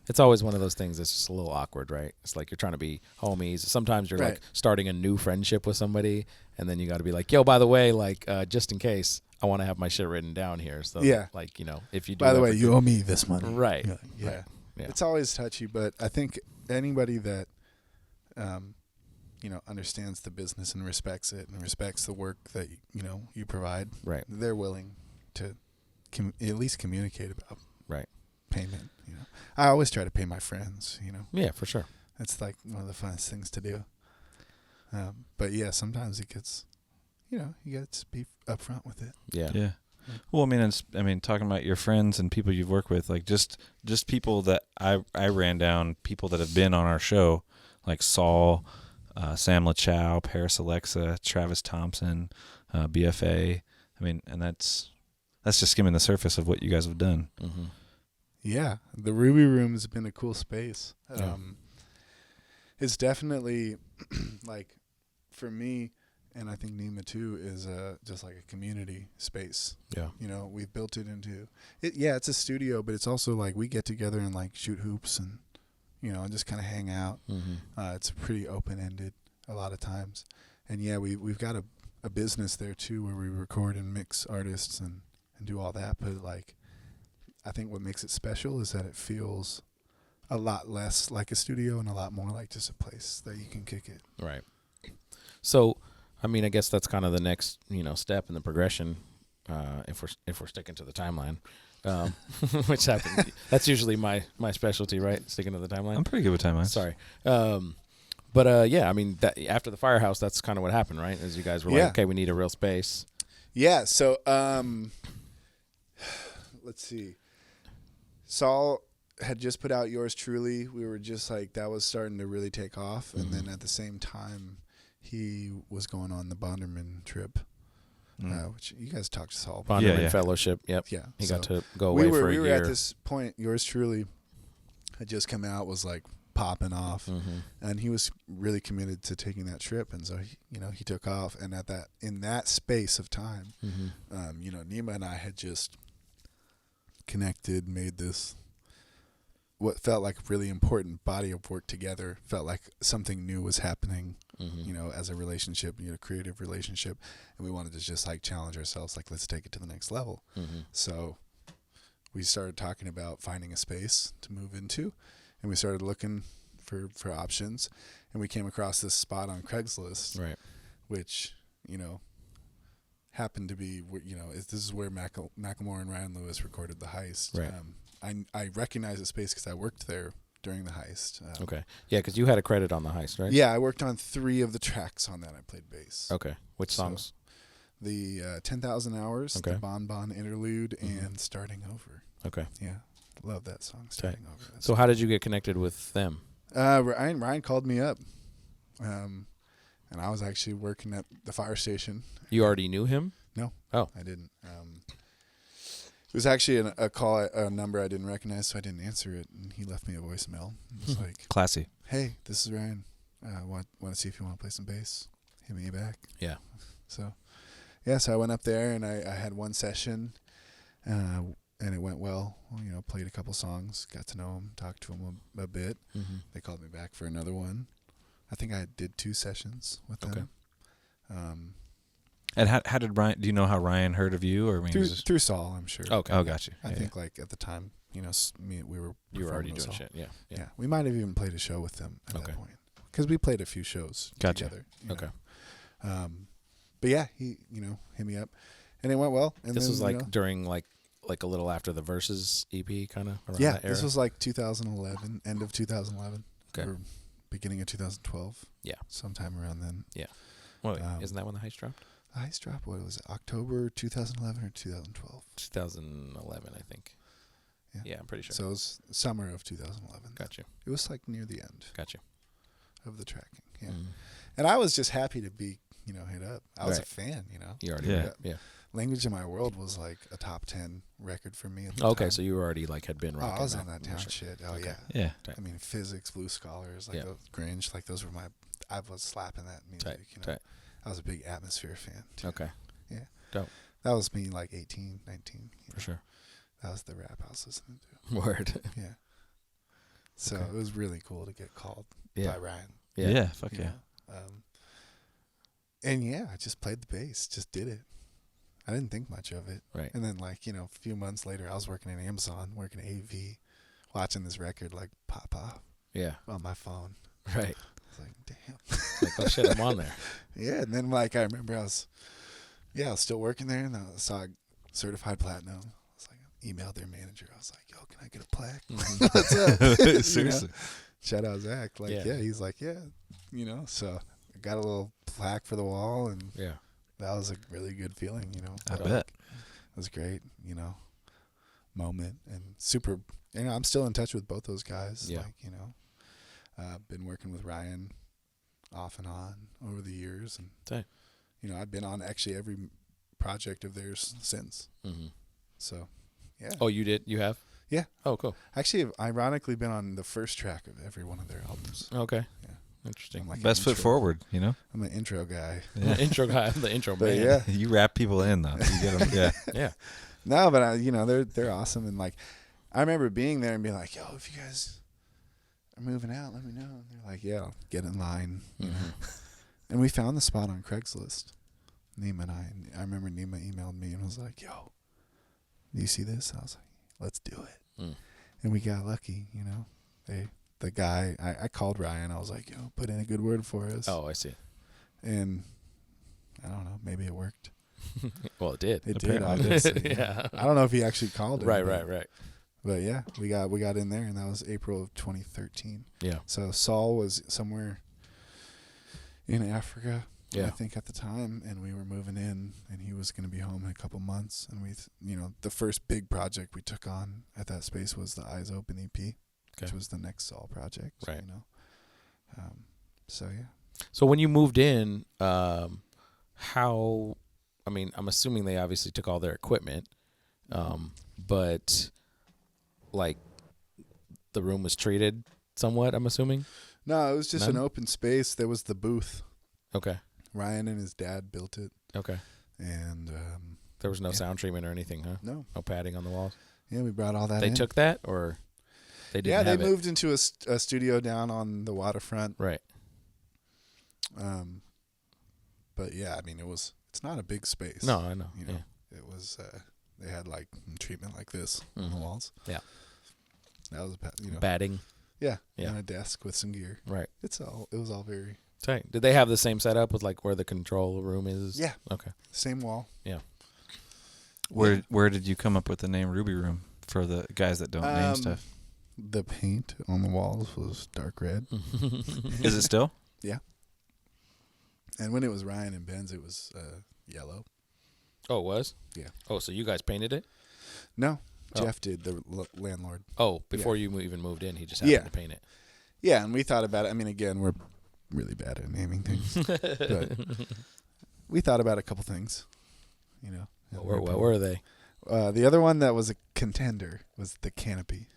It's always one of those things that's just a little awkward, right? It's like you're trying to be homies. Sometimes you're like starting a new friendship with somebody, and then you got to be like, yo, by the way, like, just in case, I want to have my shit written down here. So, like, you know, if you do. By the way, you owe me this money. Right. Yeah. Right. Yeah. It's always touchy, but I think anybody that, you know, understands the business and respects it and respects the work that, you know, you provide, they're willing to at least communicate about payment. You know, I always try to pay my friends, you know. Yeah, for sure. That's like one of the funnest things to do. But yeah, sometimes it gets, you know, you got to be upfront with it. Yeah. Yeah. Well, I mean, talking about your friends and people you've worked with, like just people that I ran down, people that have been on our show, like Saul, Sam LaChow, Paris Alexa, Travis Thompson, BFA. I mean, and that's just skimming the surface of what you guys have done. Mm-hmm. Yeah, the Ruby Room has been a cool space. It's definitely like for me, and I think Nima too, is just like a community space. Yeah, you know, we've built it into it. Yeah, it's a studio, but it's also like we get together and like shoot hoops and you know just kind of hang out. Mm-hmm. It's pretty open ended a lot of times, and yeah, we've got a business there too where we record and mix artists and do all that. But like, I think what makes it special is that it feels a lot less like a studio and a lot more like just a place that you can kick it. Right. So, I mean, I guess that's kind of the next, step in the progression. If we're sticking to the timeline, which happens, that's usually my specialty, right? Sticking to the timeline. I'm pretty good with timelines. Sorry. But yeah, I mean, after the firehouse, that's kind of what happened, right? As you guys were like, okay, we need a real space. Yeah. So, let's see. Saul had just put out Yours Truly. We were just like, that was starting to really take off. And then at the same time, he was going on the Bonderman trip, which you guys talked to Saul. Bonderman Fellowship. Yep. Yeah. He got to go away for a year. We were at this point, Yours Truly had just come out, was like popping off. And he was really committed to taking that trip. And so, he took off. And in that space of time, Nima and I had just connected, made this what felt like a really important body of work together. Felt like something new was happening, as a relationship, creative relationship, and we wanted to just like challenge ourselves, like let's take it to the next level. So we started talking about finding a space to move into, and we started looking for options, and we came across this spot on Craigslist, right? Which happened to be, this is where Macklemore and Ryan Lewis recorded The Heist. Right. I recognize the space because I worked there during The Heist. Okay. Yeah, because you had a credit on The Heist, right? Yeah, I worked on 3 of the tracks on that. I played bass. Okay. Which songs? The 10,000 Hours, the Bon Bon Interlude, and Starting Over. Okay. Yeah, love that song, Starting Over. So how did you get connected with them? Ryan called me up, and I was actually working at the fire station. You already knew him? No. Oh. I didn't. It was actually a call, a number I didn't recognize, so I didn't answer it, and he left me a voicemail. It was like, classy. Hey, this is Ryan. Want to see if you want to play some bass? Hit me back. Yeah. So I went up there, and I had one session, and it went well. Played a couple songs, got to know him, talked to him a bit. They called me back for another one. I think I did 2 sessions with them. And how did Ryan? Do you know how Ryan heard of you, or through Saul? I'm sure. Okay. Oh, got you. I think like at the time, we were already doing shit. Yeah. We might have even played a show with them at that point because we played a few shows together. Okay. But yeah, he hit me up, and it went well. And this was like during like a little after the Versus EP, kind of around that era. This was like 2011, end of 2011. Okay. Or beginning of 2012. Yeah. Sometime around then. Yeah. Well, isn't that when The Heist dropped? The Heist dropped, what was it, October 2011 or 2012? 2011, I think. Yeah, I'm pretty sure. So it was summer of 2011. Got you. It was like near the end. Got you. Of the tracking, yeah. And I was just happy to be, hit up. I was a fan, You already yeah. Language in My World was like a top 10 record for me at the Okay, time. so you already like had been rocking. I was on that town shit. Oh, okay. Yeah. Yeah. I mean, Physics, Blue Scholars, like Grinch, like those were I was slapping that music, I was a big Atmosphere fan, too. Okay. Yeah. Dope. That was me like 18, 19. For sure. That was the rap I was listening to. Word. Yeah. So it was really cool to get called by Ryan. Yeah. Fuck yeah. And I just played the bass, just did it. I didn't think much of it. Right. And then a few months later, I was working at Amazon, working at AV, watching this record like pop off. Yeah. On my phone. Right. I was like, damn. Like, oh shit, I'm on there. Yeah. And then I remember I was still working there, and I saw Certified Platinum. I was like, emailed their manager. I was like, yo, can I get a plaque? What's up? Seriously. Shout out Zach. He's like, so I got a little plaque for the wall, and that was a really good feeling, I bet. It was great, moment, and super, I'm still in touch with both those guys. Yeah. Been working with Ryan off and on over the years, and I've been on actually every project of theirs since. So, yeah. Oh, you did? You have? Yeah. Oh, cool. Actually, I've ironically been on the first track of every one of their albums. Okay. Yeah. Interesting. Like best foot forward, I'm an intro guy. Yeah. Intro guy. I'm the intro man. Yeah. You wrap people in though. You get them. Yeah. Yeah. No, but they're awesome, and I remember being there and being like, yo, if you guys are moving out, let me know. And they're like, yeah, I'll get in line. And we found the spot on Craigslist, Nima and I. And I remember Nima emailed me and was like, yo, do you see this? And I was like, let's do it. And we got lucky, the guy, I called Ryan. I was like, put in a good word for us. Oh, I see. And I don't know, maybe it worked. Well, it did. It did, obviously. Yeah. I don't know if he actually called it. Right. But yeah, we got in there, and that was April of 2013. Yeah. So Saul was somewhere in Africa, yeah, I think at the time, and we were moving in, and he was going to be home in a couple months. And the first big project we took on at that space was the Eyes Open EP, which was the next Saul project. Right. So yeah. So when you moved in, I'm assuming they obviously took all their equipment, but like the room was treated somewhat, I'm assuming? No, it was just an open space. There was the booth. Okay. Ryan and his dad built it. Okay. And there was no sound treatment or anything, huh? No. No padding on the walls? Yeah, we brought all that They in. took that, or they didn't have they moved into a studio down on the waterfront. Right. But yeah, it's not a big space. No, I know. It was, they had like treatment like this on the walls. Yeah. That was, batting. Yeah. And a desk with some gear. Right. It was all very tight. Did they have the same setup with like where the control room is? Yeah. Okay. Same wall. Yeah. Where did you come up with the name Ruby Room for the guys that don't name stuff? The paint on the walls was dark red. Is it still? Yeah. And when it was Ryan and Ben's, it was yellow. Oh, it was? Yeah. Oh, so you guys painted it? No, Jeff did, the landlord. Oh, before you even moved in, he just happened to paint it. Yeah, and we thought about it. Again, we're really bad at naming things. But we thought about a couple things, What were they? The other one that was a contender was the canopy.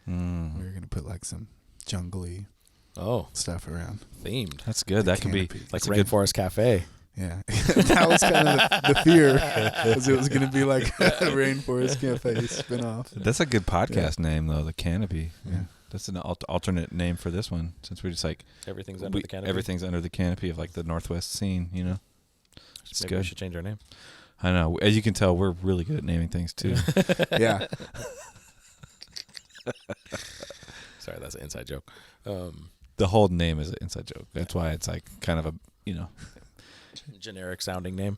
Mm. We were going to put like some jungly stuff around. Themed. That's good. That could be like Rainforest Cafe. Yeah. That was kind of the fear, because it was going to be like a Rainforest Cafe spinoff. That's a good podcast name, though, the Canopy. Yeah. That's an alternate name for this one, since we're just like... Everything's under the canopy? Everything's under the canopy of like the Northwest scene, It's Maybe good. we should change our name. I know. As you can tell, we're really good at naming things, too. Yeah. Sorry, that's an inside joke. The whole name is an inside joke. That's why it's like kind of a, generic sounding name.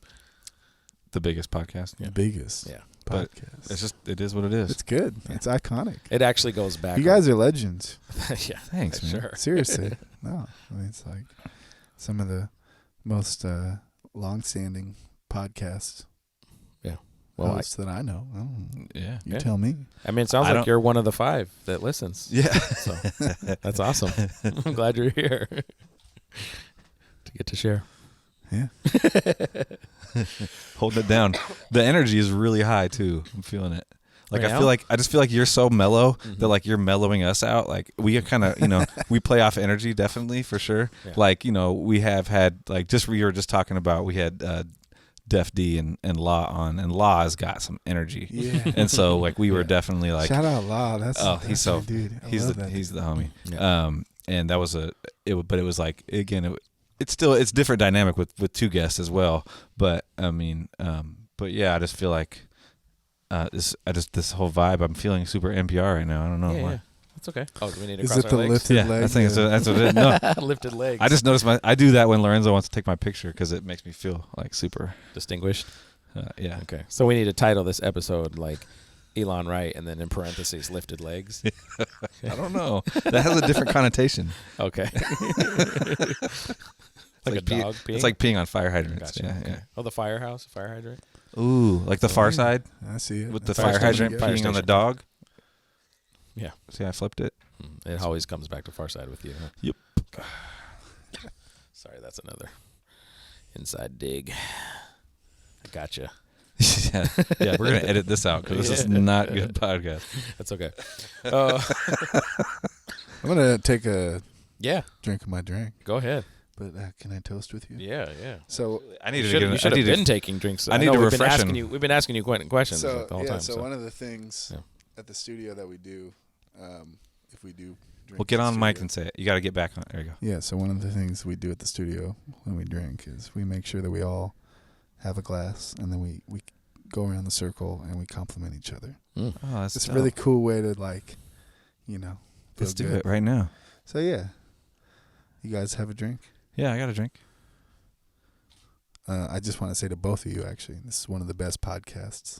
The biggest podcast. The biggest podcast. It's just, it is what it is. It's good. Yeah. It's iconic. It actually goes back. You guys are legends. Yeah. Thanks, man. Sure. Seriously. No. It's like some of the most long-standing podcasts. Yeah. Well, that I know. Yeah. You tell me. It sounds like you're one of the 5 that listens. Yeah. So that's awesome. I'm glad you're here to get to share. Yeah. Holding it down. The energy is really high too. I'm feeling it. Like Right I now? feel like I just feel like you're so mellow that like you're mellowing us out. Like we kind of, we play off energy definitely for sure. Yeah. Like, we have had like we were just talking about, we had Def D and Law on, and Law has got some energy. Yeah. And so like we were definitely like, shout out Law. he's so my dude. he's the homie. Yeah. And that was but it was like, again, it's different dynamic with 2 guests as well. But but yeah, I just feel like this whole vibe, I'm feeling super NPR right now. I don't know why. Yeah. That's okay. Oh, do we need to Is cross it our the legs? lifted Yeah, leg? I think that's what it is. No, Lifted legs. I just noticed I do that when Lorenzo wants to take my picture because it makes me feel like super distinguished. yeah. Okay. So we need to title this episode like Elan Wright and then in parentheses lifted legs. I don't know. That has a different connotation. Okay. Like a dog peeing? It's like peeing on fire hydrants. Gotcha. Yeah, Okay. yeah. Oh, the firehouse, fire hydrant. Ooh, like the Far Side I see it. with the Fire fire station, hydrant yeah. peeing on the dog. Yeah. See, I flipped it. It always comes back to Far Side with you. Huh? Yep. Sorry, that's another inside dig. I gotcha. yeah, we're gonna edit this out because this is not good podcast. That's okay. I'm gonna take a drink of my drink. Go ahead. But can I toast with you? Yeah. So I need You should have been taking drinks. I need to refresh him. We've been asking you questions So the whole time. so one of the things at the studio that we do, if we do drink Well, get at the on mic studio- and say it. You got to get back on. There you go. Yeah, so one of the things we do at the studio when we drink is we make sure that we all have a glass, and then we go around the circle and we compliment each other. Mm. Oh, that's It's a dope. really cool way to Let's do it right now. So yeah, you guys have a drink. Yeah, I got a drink. I just want to say to both of you, actually, this is one of the best podcasts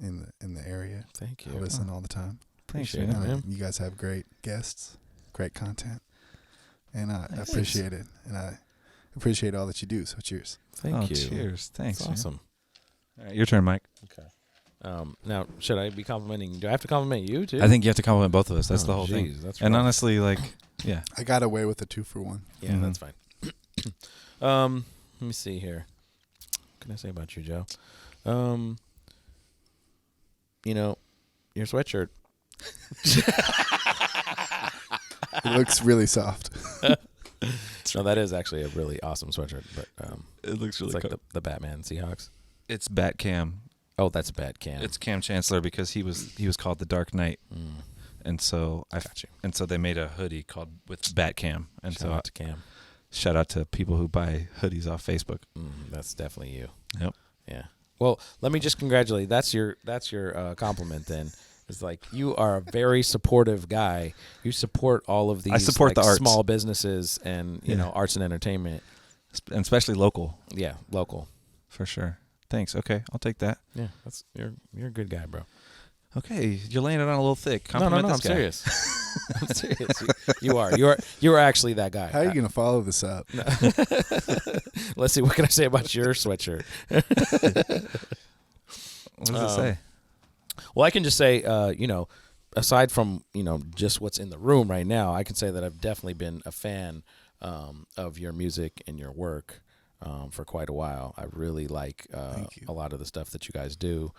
in the area. Thank you. I listen all the time. Appreciate it, man. You guys have great guests, great content, and I appreciate it. And I appreciate all that you do. So cheers. Thank you. Cheers. Thanks. That's awesome. All right, your turn, Mike. Okay. Now, should I be complimenting? Do I have to compliment you too? I think you have to compliment both of us. That's the whole thing. That's and rough. honestly, like, yeah. I got away with a 2-for-1. Yeah, that's fine. Let me see here. What can I say about you, Joe? Your sweatshirt. It looks really soft. No, that is actually a really awesome sweatshirt. But It looks really it's like cool. the Batman Seahawks. It's Batcam. Oh, that's Batcam. It's Cam Chancellor because he was called the Dark Knight, and so I got you. And so they made a hoodie called with Batcam. And shout out to Cam. Shout out to people who buy hoodies off Facebook. That's definitely you. Yep. Yeah. Well, let me just congratulate. That's your compliment then. It's like you are a very supportive guy. You support all of these. I support the arts. Small businesses and arts and entertainment, and especially local. Yeah, local for sure. Thanks. Okay, I'll take that. Yeah, you're a good guy, bro. Okay, you're laying it on a little thick. Compliment No, this guy. I'm serious. I'm serious. You are actually that guy. How are you going to follow this up? No. Let's see. What can I say about your sweatshirt? What does it say? Well, I can just say, aside from just what's in the room right now, I can say that I've definitely been a fan of your music and your work for quite a while. I really like a lot of the stuff that you guys do.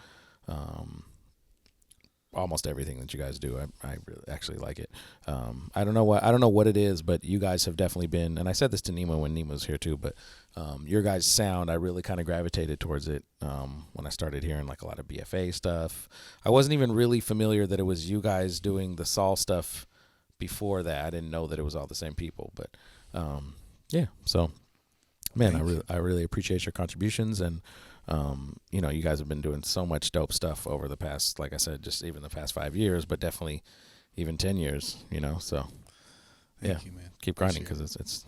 Almost everything that you guys do, I really actually like it. I don't know what it is, but you guys have definitely been. And I said this to Nemo when Nemo was here too. But your guys' sound, I really kind of gravitated towards it when I started hearing like a lot of BFA stuff. I wasn't even really familiar that it was you guys doing the Saul stuff before that. I didn't know that it was all the same people. But yeah, so man, I really appreciate your contributions and. You guys have been doing so much dope stuff over the past, like I said, just even the past 5 years, but definitely even 10 years, so Thank you, man. Keep grinding because it's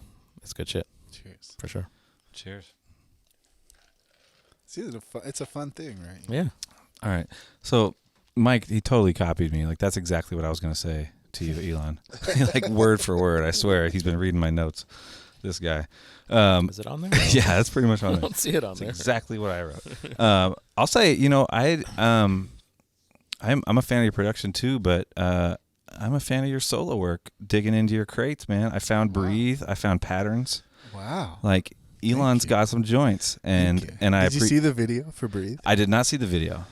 good shit. Cheers. For sure. Cheers. It's a fun thing, right? Yeah. All right. So Mike, he totally copied me. Like that's exactly what I was going to say to you, Elan. Like word for word. I swear. He's been reading my notes. This guy. Is it on there? Yeah, that's pretty much on there. I don't see it on there. Exactly what I wrote. I'll say, I'm a fan of your production too, but I'm a fan of your solo work. Digging into your crates, man. I found Breathe. I found patterns. Wow. Like Elan's got some joints, and Did you see the video for Breathe? I did not see the video.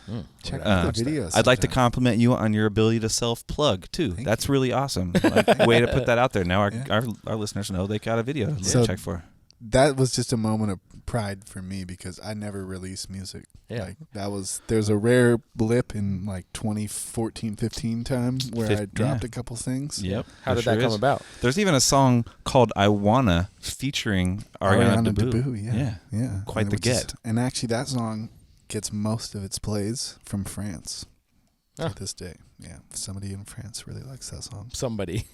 Check out the video. I'd like to compliment you on your ability to self-plug too. That's really awesome. Like, way to put that out there. Now our listeners know they got a video to check for. That was just a moment of pride for me because I never released music. Yeah. Like there's a rare blip in like 2014, 15 time where I dropped a couple things. Yep. How did that come about? There's even a song called I Wanna featuring Ariana DeBoo. Yeah. Quite the get. And actually that song gets most of its plays from France to this day. Yeah. Somebody in France really likes that song. Somebody.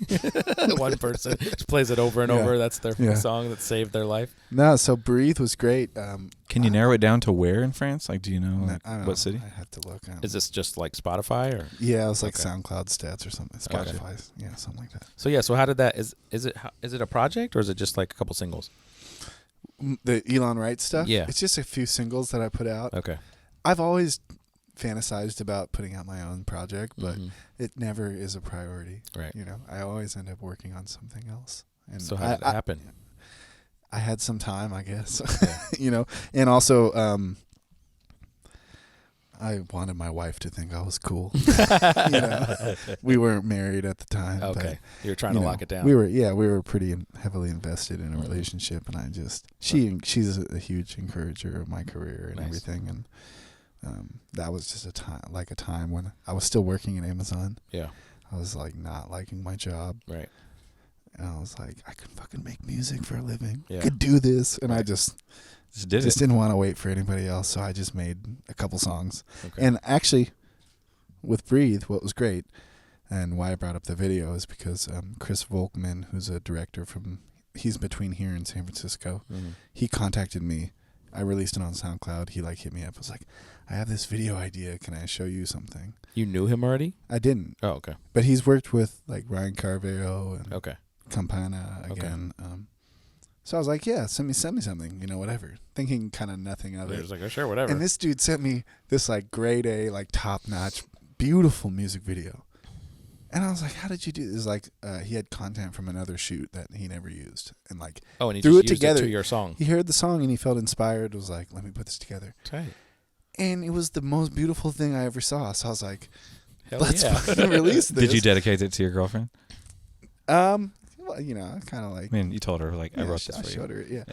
One person just plays it over and over. That's their song that saved their life. No, so Breathe was great. Can you narrow it down to where in France? Like, do you know I don't what know. city? I have to look. Is this just like Spotify or? Yeah, it was like SoundCloud stats or something. Spotify, something like that. So yeah, so how did that? Is it a project or is it just like a couple singles? The Elan Wright stuff? Yeah. It's just a few singles that I put out. Okay. I've always fantasized about putting out my own project, but it never is a priority. Right. I always end up working on something else. And so how did it happen? I had some time, I guess. And also I wanted my wife to think I was cool. We weren't married at the time. Okay. But, you were trying to lock it down. We were pretty heavily invested in a relationship, and she's a huge encourager of my career and everything. And that was just a time when I was still working at Amazon. Yeah. I was like not liking my job. Right. And I was like, I could fucking make music for a living. Yeah. I could do this. And I just did didn't want to wait for anybody else. So I just made a couple songs. Okay. And actually with Breathe, what was great, And why I brought up the video is because Chris Volkman, who's a director he's between here and San Francisco, he contacted me. I released it on SoundCloud. He hit me up. I was like, I have this video idea. Can I show you something? You knew him already? I didn't. Oh, okay. But he's worked with Ryan Carveo and okay. Campana again. Okay. So I was like, yeah, send me something, whatever. Thinking kind of nothing of it. He was like, oh, sure, whatever. And this dude sent me this grade A, top-notch, beautiful music video. And I was like, how did you do this? He had content from another shoot that he never used. And and he threw just it together to your song. He heard the song and he felt inspired. Was like, let me put this together. Tight. And it was the most beautiful thing I ever saw. So I was like, hell let's yeah. fucking release this. Did you dedicate it to your girlfriend? Well, kind of I mean, you told her, I wrote this for you. I showed her, yeah.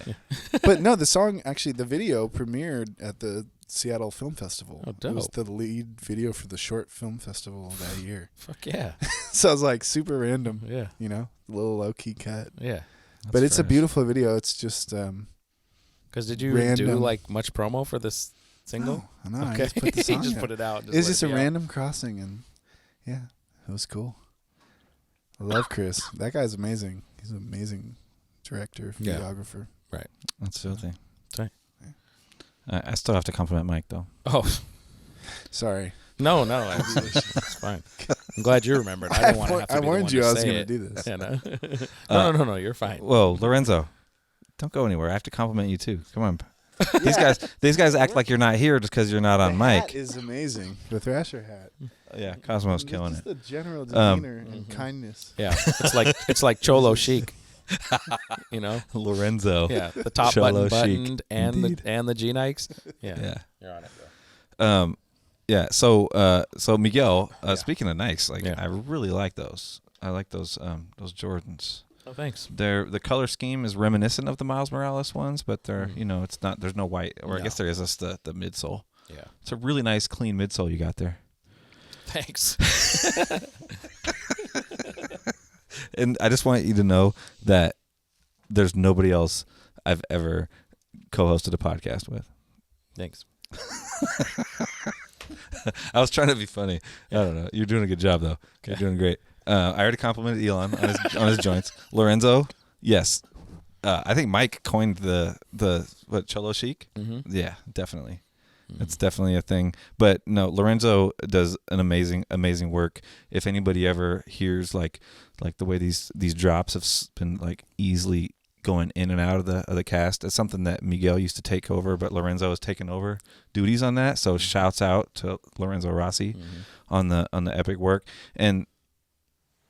But no, the song, actually, the video premiered at the Seattle Film Festival. Oh, dope. It was the lead video for the short film festival that year. Fuck yeah. So I was super random. Yeah. A little low-key cut. Yeah. But it's a beautiful video. It's just because did you random. do much promo for this single? No, okay. I just put the song just out. put it out. It's just a random crossing, and yeah, it was cool. I love Chris. That guy's amazing. He's an amazing director, videographer. Yeah. Right. That's filthy. Right. I still have to compliment Mike, though. Oh. Sorry. No, it's fine. I'm glad you remembered. I didn't want to have to I be warned the you one I was going to do this. Yeah, no, you're fine. Whoa, Lorenzo, don't go anywhere. I have to compliment you, too. Come on. These guys act like you're not here just because you're not on mic. Hat is amazing. The Thrasher hat. Yeah, Cosmo's killing just it. the general demeanor and kindness. Yeah, it's like Cholo Chic. Lorenzo. Yeah, the top Cholo buttoned chic. and Indeed. the G Nikes. Yeah. You're on it, bro. Yeah. So Miguel, speaking of Nikes, I really like those. I like those Jordans. Oh, thanks. The color scheme is reminiscent of the Miles Morales ones, but they're it's not. There's no white, or I guess there is just the midsole. Yeah, it's a really nice, clean midsole you got there. Thanks. And I just want you to know that there's nobody else I've ever co-hosted a podcast with. Thanks. I was trying to be funny. I don't know. You're doing a good job, though. Okay. You're doing great. I already complimented Elan on his joints. Lorenzo, yes. I think Mike coined the Cholo Chic. Mm-hmm. Yeah, definitely. It's definitely a thing. But no, Lorenzo does an amazing work. If anybody ever hears like the way these drops have been easily going in and out of the cast, it's something that Miguel used to take over, but Lorenzo has taken over duties on that. So shouts out to Lorenzo Rossi on the epic work. And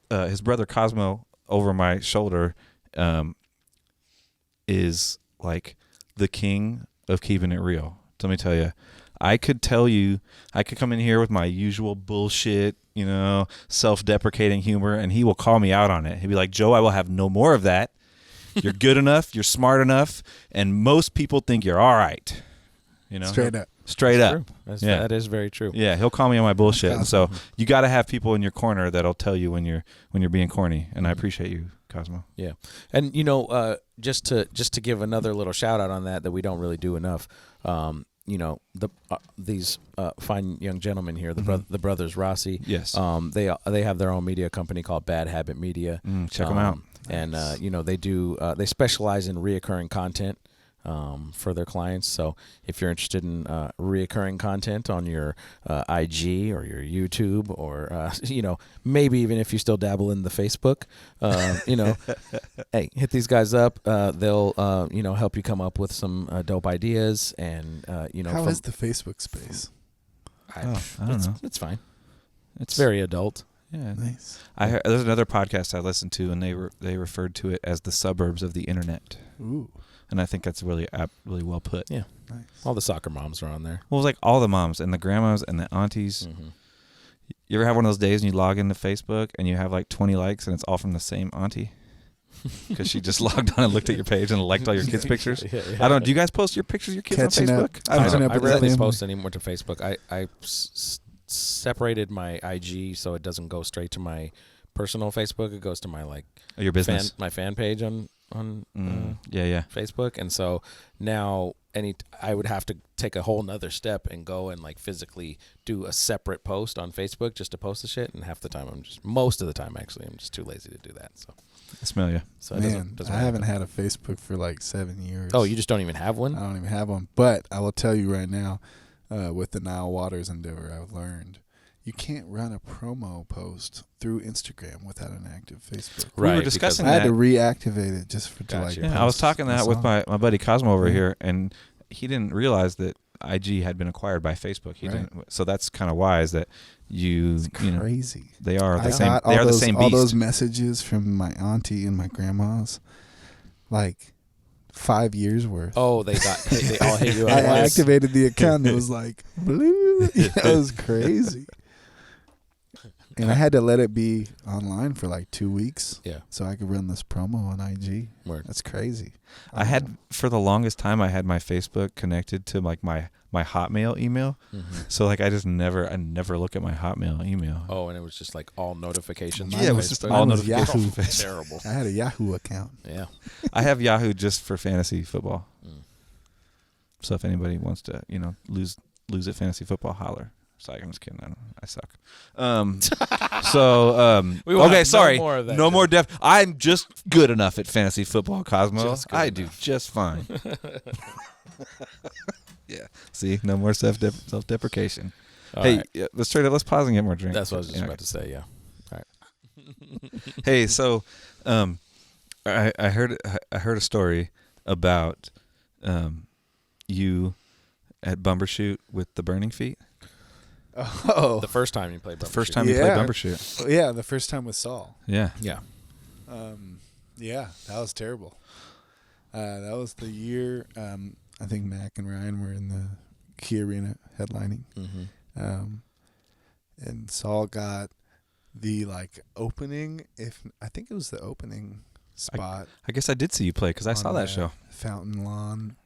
his brother Cosmo over my shoulder is the king of keeping it real. Let me tell you, I could come in here with my usual bullshit, self-deprecating humor, and he will call me out on it. He'll be like, Joe, I will have no more of that. You're good enough. You're smart enough. And most people think you're all right. Straight up. That is very true. Yeah. He'll call me on my bullshit. And so you got to have people in your corner that'll tell you when you're being corny. And I appreciate you, Cosmo. Yeah. And, just to give another little shout out on that we don't really do enough. These fine young gentlemen here, the brothers Rossi. Yes. They have their own media company called Bad Habit Media. Check them out. And they specialize in reoccurring content for their clients. So if you're interested in reoccurring content on your IG or your YouTube, or maybe even if you still dabble in the Facebook, hey, hit these guys up. They'll help you come up with some dope ideas. And how is the Facebook space? I don't know. It's fine. It's very adult. Yeah, nice. There's another podcast I listened to, and they referred to it as the suburbs of the internet. Ooh, and I think that's really well put. Yeah, nice. All the soccer moms are on there. Well, it was all the moms and the grandmas and the aunties. Mm-hmm. You ever have one of those days and you log into Facebook and you have 20 likes and it's all from the same auntie? Because she just logged on and looked at your page and liked all your kids' pictures. I don't. Do you guys post your pictures of your kids Catching on Facebook? I rarely post anymore to Facebook. I separated my IG so it doesn't go straight to my personal Facebook. It goes to my your business, my fan page on yeah Facebook. And so now I would have to take a whole nother step and go and like physically do a separate post on Facebook just to post the shit. And most of the time actually, I'm just too lazy to do that. So I smell you. So man, I haven't had a Facebook for like 7 years. Oh, you just don't even have one? I don't even have one. But I will tell you right now, with the Nile Waters endeavor, I've learned you can't run a promo post through Instagram without an active Facebook. Right, we were discussing that. I had to reactivate it just to like. Yeah, I was talking that with my buddy Cosmo over here, and he didn't realize that IG had been acquired by Facebook. He didn't. So that's kind of wise that it's crazy. They are the same. They are the same beast. All those messages from my auntie and my grandma's, like 5 years worth. Oh, they all hit you. I activated the account and it was like, it was crazy. And I had to let it be online for like 2 weeks. Yeah. So I could run this promo on IG. Word. That's crazy. I had, for the longest time, I had my Facebook connected to like my Hotmail email. Mm-hmm. So like I never look at my Hotmail email. Oh, and it was just like all notifications. Yeah, it was just all notifications. Yahoo. Terrible. I had a Yahoo account. Yeah. I have Yahoo just for fantasy football. So if anybody wants to, lose at fantasy football, holler. Sorry, I'm just kidding. I suck. Okay, sorry. No more depth. I'm just good enough at fantasy football, Cosmo. I do just fine. Yeah. See, no more self-deprecation. Hey, right. Let's pause and get more drinks. That's what I was just about to say. Yeah. All right. Hey, so, I heard a story about you at Bumbershoot with the burning feet. Oh, the first time you played Bumbershoot. The first time you played Bumbershoot. Yeah, the first time with Saul. Yeah. Yeah. Yeah, that was terrible. That was the year I think Mac and Ryan were in the Key Arena headlining. Mm-hmm. And Saul got the opening. I think it was the opening spot. I guess I did see you play because I saw that show. Fountain Lawn.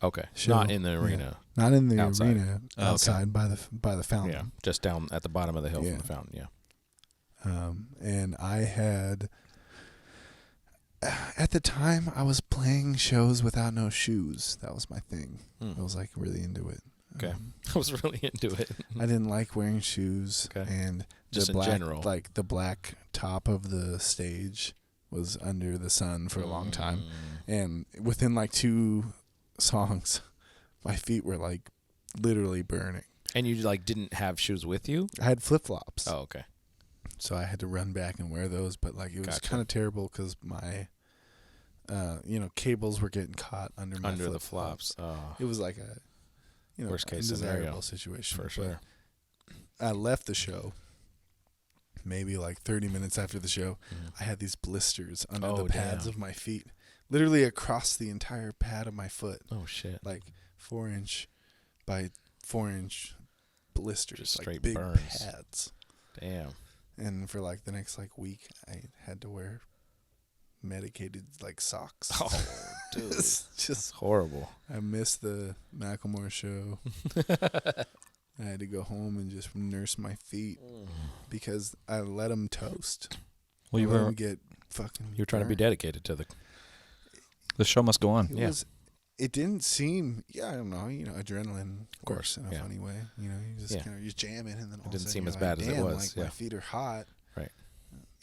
Okay, show. Not in the arena. Yeah. Not in the outside. Arena. Outside by the fountain. Yeah, just down at the bottom of the hill from the fountain. Yeah. And I had at the time I was playing shows without no shoes. That was my thing. I was really into it. Okay, I was really into it. I didn't like wearing shoes. Okay. And just in general, the black top of the stage was under the sun for a long time, and within 2 songs, my feet were literally burning. And you didn't have shoes with you? I had flip-flops. Oh, okay. So I had to run back and wear those, but it was kind of terrible because my, cables were getting caught under the flops. Oh. It was like a, worst case undesirable situation for sure. I left the show. Maybe 30 minutes after the show, I had these blisters under the pads of my feet. Literally across the entire pad of my foot. Oh, shit. 4-inch by 4-inch blisters. Just straight big burns. Pads. Damn. And for the next week, I had to wear medicated socks. Oh, dude. It's just horrible. I missed the Macklemore show. I had to go home and just nurse my feet because I let them toast. Well, you were get fucking. You were trying to be dedicated to the show must go on. It didn't seem. Yeah, I don't know. Adrenaline, of course, in a funny way. You just you're jamming, and then all it didn't of a sudden seem you're as bad as it was. My feet are hot. Right.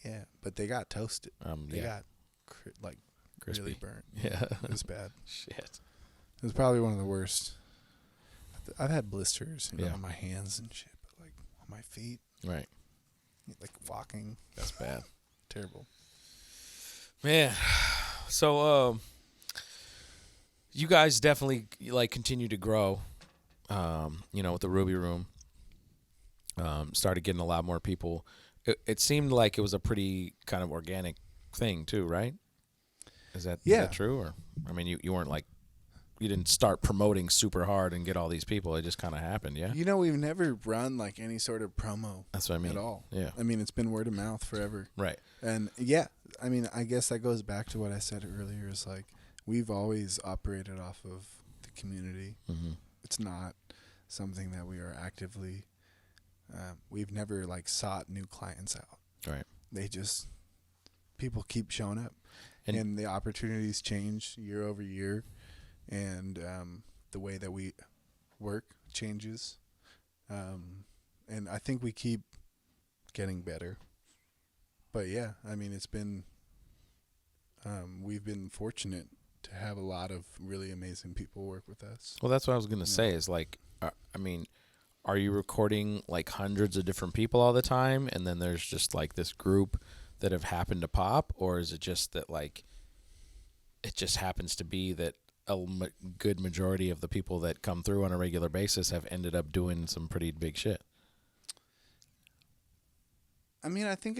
Yeah, but they got toasted. They got crispy. Really burnt. Yeah, it was bad. Shit. It was probably one of the worst. I've had blisters, on my hands and shit, but on my feet. Right. Walking. That's bad. Terrible. Man. So, you guys definitely continue to grow, with the Ruby Room. Started getting a lot more people. It seemed like it was a pretty kind of organic thing too, right? Is that true? Or, I mean, you weren't you didn't start promoting super hard and get all these people. It just kind of happened, yeah? We've never run any sort of promo. That's what I mean. At all. Yeah. I mean, it's been word of mouth forever. Right. And I guess that goes back to what I said earlier is we've always operated off of the community. Mm-hmm. It's not something that we are actively, we've never sought new clients out. Right. They just, people keep showing up and the opportunities change year over year. And the way that we work changes. And I think we keep getting better. But yeah, I mean, it's been, we've been fortunate to have a lot of really amazing people work with us. Well, that's what I was going to say is like, I mean, are you recording like hundreds of different people all the time and then there's just like this group that have happened to pop, or is it just that like it just happens to be that a good majority of the people that come through on a regular basis have ended up doing some pretty big shit? I mean, I think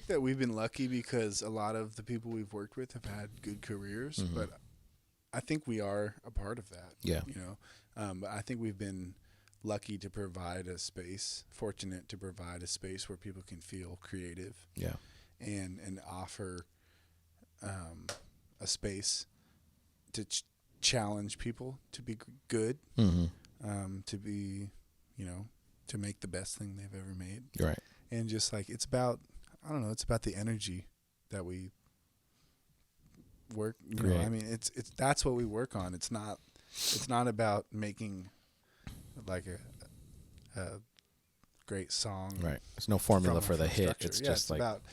that we've been lucky because a lot of the people we've worked with have had good careers, but I think we are a part of that. Yeah. You know, but I think we've been lucky to provide a space, fortunate to provide a space where people can feel creative. Yeah. And offer a space to challenge people to be good, to be, you know, to make the best thing they've ever made. Right. And just like, it's about, I don't know, it's about the energy that we work. You know, I mean, it's that's what we work on. It's not about making like a great song. Right. There's no formula for the hit. It's just like about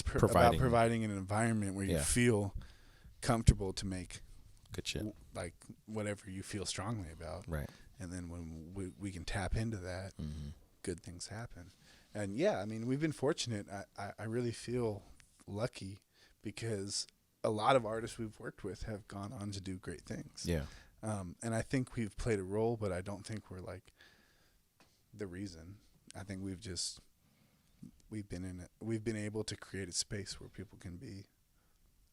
providing an environment where you feel comfortable to make good shit, like whatever you feel strongly about. Right. And then when we can tap into that, good things happen. And yeah, I mean, we've been fortunate. I really feel lucky because a lot of artists we've worked with have gone on to do great things. Yeah. And I think we've played a role, but I don't think we're like the reason. I think we've been able to create a space where people can be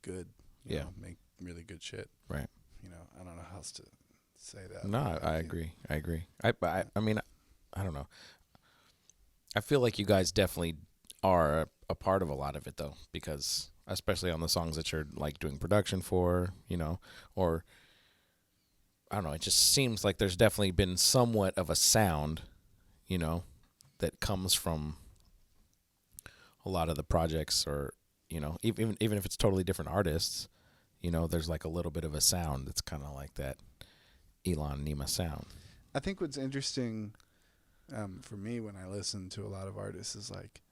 good, you know, make really good shit. Right. You know, I don't know how else to say that. No, I agree. I mean, I don't know. I feel like you guys definitely are a part of a lot of it though, because especially on the songs that you're like doing production for, you know, or I don't know, it just seems like there's definitely been somewhat of a sound, you know, that comes from a lot of the projects, or, you know, even if it's totally different artists, you know, there's like a little bit of a sound that's kind of like that Elan Nima sound. I think what's interesting for me when I listen to a lot of artists is like,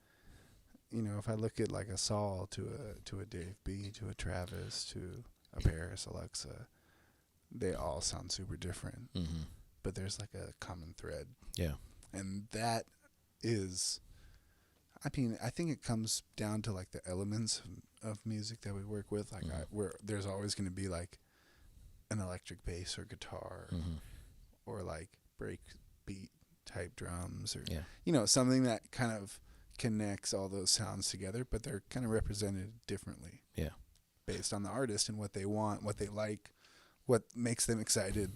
you know, if I look at like a Saul to a Dave B to a Travis to a Paris Alexa, they all sound super different, but there's like a common thread. Yeah. And that is, I mean, I think it comes down to like the elements of music that we work with. Like there's always going to be like an electric bass or guitar or like break beat type drums, or, you know, something that kind of connects all those sounds together, but they're kind of represented differently. Yeah. Based on the artist and what they want, what they like, what makes them excited.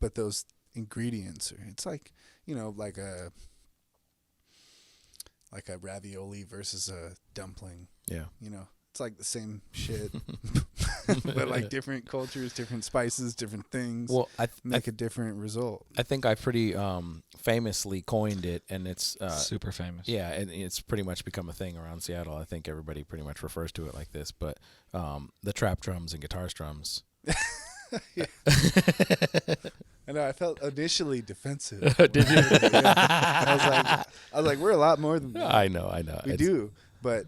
But those ingredients it's like, you know, like a ravioli versus a dumpling. Yeah. You know, it's like the same shit, but like different cultures, different spices, different things. Well, make a different result. I think I pretty famously coined it, and it's super famous. Yeah, and it's pretty much become a thing around Seattle. I think everybody pretty much refers to it like this. But the trap drums and guitar strums. I know. I felt initially defensive. Did you? I was like, we're a lot more than that. I know. We do, but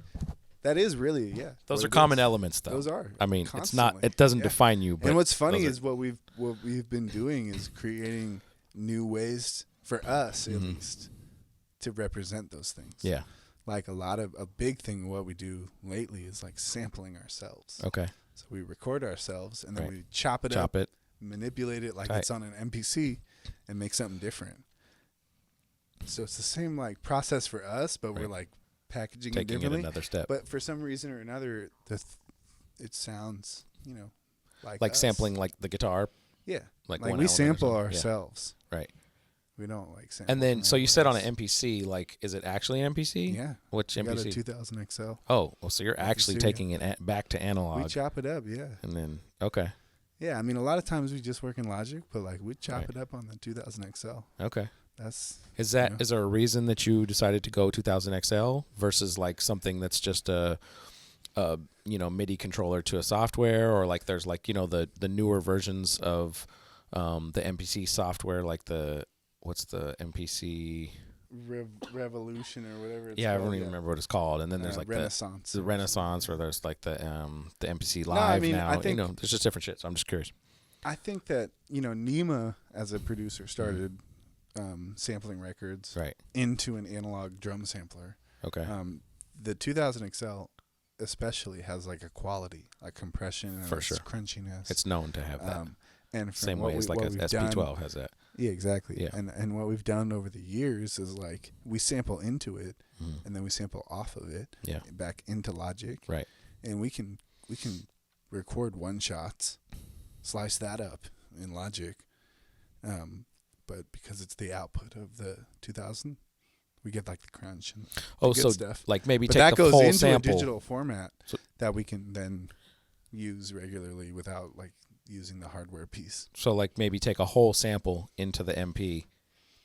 that is really Those are common elements, though. Those are. I mean, constantly. It's not. It doesn't define you. But and what's funny is what we've been doing is creating new ways for us, at least, to represent those things. Yeah. Like a big thing. What we do lately is like sampling ourselves. Okay. So we record ourselves and then we chop it up, manipulate it like it's on an MPC, and make something different. So it's the same like process for us, but we're like packaging it differently. It another step. But for some reason or another, it sounds, you know, like us. Sampling like the guitar. Yeah. Like we sample ourselves. Yeah. Right. We don't like sample. And then, so you said on an MPC, like, is it actually an MPC? Yeah. Which MPC? Got a 2000 XL. Oh, well, so you're actually taking it back to analog. We chop it up, yeah. And then, okay. Yeah, I mean, a lot of times we just work in Logic, but like we chop it up on the 2000 XL. Okay. Is there a reason that you decided to go 2000 XL versus like something that's just a MIDI controller to a software, or like there's like, you know, the newer versions of the MPC software, like what's the MPC? Revolution or whatever it's I called. don't even remember what it's called. And then there's like Renaissance. the Renaissance, or there's like the MPC Live now. I think, there's just different shit. So I'm just curious. I think that, Nima as a producer started sampling records into an analog drum sampler. Okay. The 2000 XL especially has like a quality, like compression and crunchiness. It's known to have that. And same way as like a SP12 has that. Yeah, exactly. Yeah. And what we've done over the years is like we sample into it and then we sample off of it back into Logic. Right. And we can record one shots, slice that up in Logic. But because it's the output of the 2000, we get like the crunch and the good stuff. Like maybe but take that the goes full into sample. a digital format that we can then use regularly without like using the hardware piece. So like maybe take a whole sample into the MP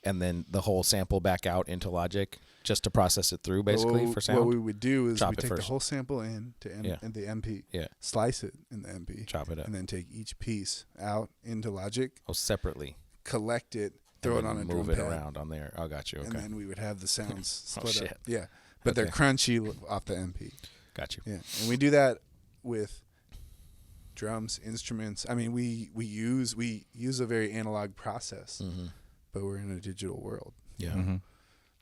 and then the whole sample back out into Logic just to process it through basically for sound. What we would do is Chop we it take first. the whole sample in to the MP, slice it in the MP, chop it up, and then take each piece out into Logic. Oh, separately. Collect it, throw it on a drum move it pad, around on there. Oh, got you. Okay. And then we would have the sounds split up. Shit. Yeah, but they're crunchy off the MP. Got you. Yeah, and we do that with drums, instruments. I mean, we use a very analog process, but we're in a digital world. Yeah. Mm-hmm.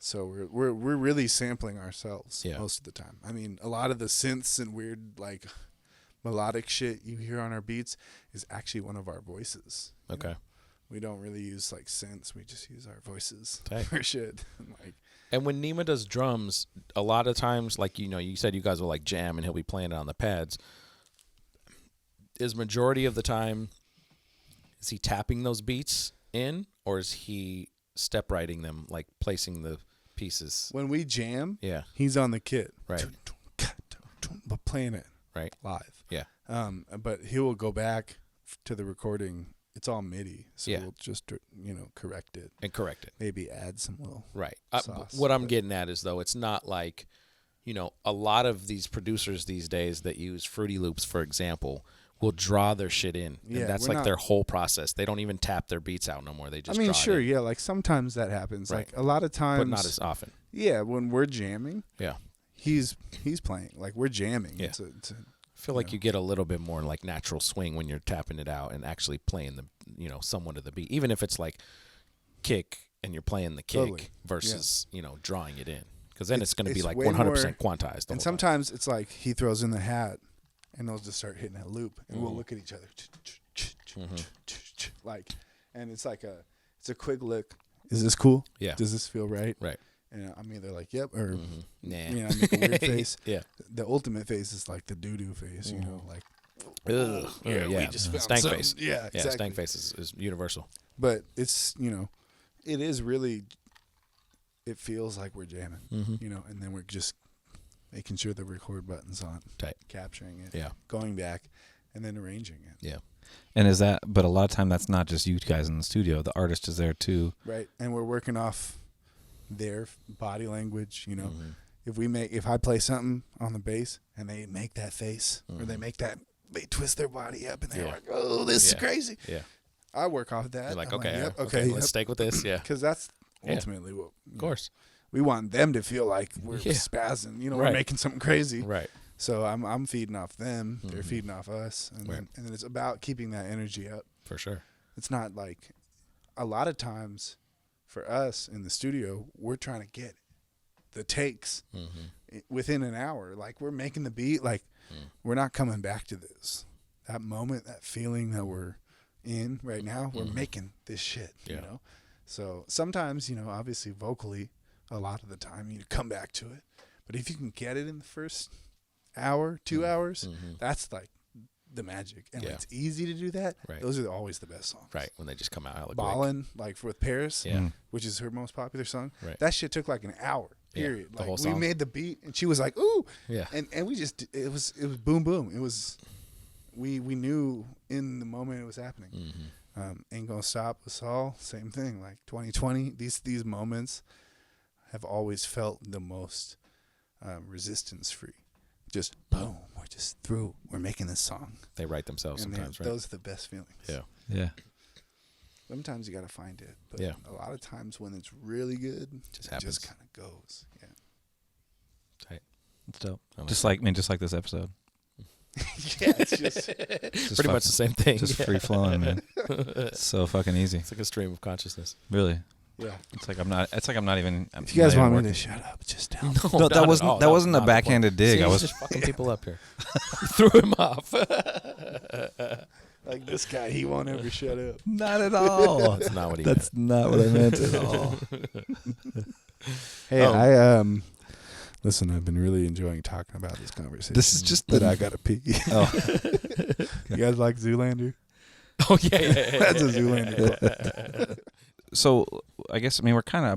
So we're really sampling ourselves most of the time. I mean, a lot of the synths and weird like melodic shit you hear on our beats is actually one of our voices. Okay. We don't really use like synths. We just use our voices for shit. And when Nima does drums, a lot of times, like, you said you guys will like jam and he'll be playing it on the pads. Is majority of the time, is he tapping those beats in, or is he step writing them, like placing the pieces? When we jam, he's on the kit. Right. But playing it live. Yeah. But he will go back to the recording. It's all MIDI, so we'll just correct it. Maybe add some little sauce. What I'm getting at is, though, it's not like, a lot of these producers these days that use Fruity Loops, for example, will draw their shit in. Yeah, and that's like their whole process. They don't even tap their beats out no more. They just draw it in. like sometimes that happens. Like a lot of times, but not as often. Yeah, when we're jamming, he's playing. Like we're jamming. Yeah. I feel like you get a little bit more like natural swing when you're tapping it out and actually playing the, somewhat of the beat, even if it's like kick and you're playing the kick versus, drawing it in. Because then it's going to be like 100% quantized. And sometimes it's like he throws in the hat and they'll just start hitting that loop and we'll look at each other. Like, and it's like it's a quick look. Is this cool? Yeah. Does this feel right? Right. And I'm either like, yep, or nah. I make a weird face. Yeah. The ultimate face is like the doo-doo face, like, ugh. we just found stank something. face. Yeah, exactly. Stank face is universal. But it's, it is really, it feels like we're jamming, and then we're just making sure the record button's on, capturing it, going back, and then arranging it. Yeah. And but a lot of time that's not just you guys in the studio. The artist is there too. Right. And we're working off their body language, if I play something on the bass and they make that face or they twist their body up and they're like, oh, this is crazy. Yeah. I work off that. You're like, I'm okay, like, okay, let's stick with this. Yeah. Because that's ultimately what, of course, we want them to feel like we're spazzing, we're making something crazy. Right. So I'm feeding off them. They're feeding off us. And then it's about keeping that energy up. For sure. It's not like a lot of times for us in the studio, we're trying to get the takes within an hour. Like we're making the beat. Like we're not coming back to this. That moment, that feeling that we're in right now, we're making this shit, So sometimes, obviously vocally, a lot of the time you come back to it. But if you can get it in the first hour, 2 hours, that's like the magic. And when it's easy to do that, those are always the best songs. Right, when they just come out hella quick. Ballin', like with Paris, which is her most popular song. Right. That shit took like an hour, period. The Like whole we song. made the beat and she was like, ooh. Yeah. And we just, it was boom, boom. It was, we knew in the moment it was happening. Ain't Gonna Stop Us All, same thing. Like 2020, these moments have always felt the most resistance free. Just boom, we're just through. We're making this song. They write themselves and sometimes, right? Those are the best feelings. Yeah. Yeah. sometimes you got to find it. But yeah. a lot of times when it's really good, Just it happens. just kind of goes. Yeah. Tight. It's dope. Like Just like this episode. Yeah, it's just pretty much the same thing. Just free flowing, man. It's so fucking easy. It's like a stream of consciousness. Really. yeah. It's like I'm not even. If you guys want me to shut up, just tell me. No, that wasn't a backhanded dig. See, I was just fucking people up here. Threw him off. Like this guy, he won't ever shut up. not at all. That's not what he That's not what I meant at all. Hey, listen, I've been really enjoying talking about this conversation. This is just but I gotta pee. Oh. You guys like Zoolander? Oh yeah. That's a Zoolander. So I guess we're kind of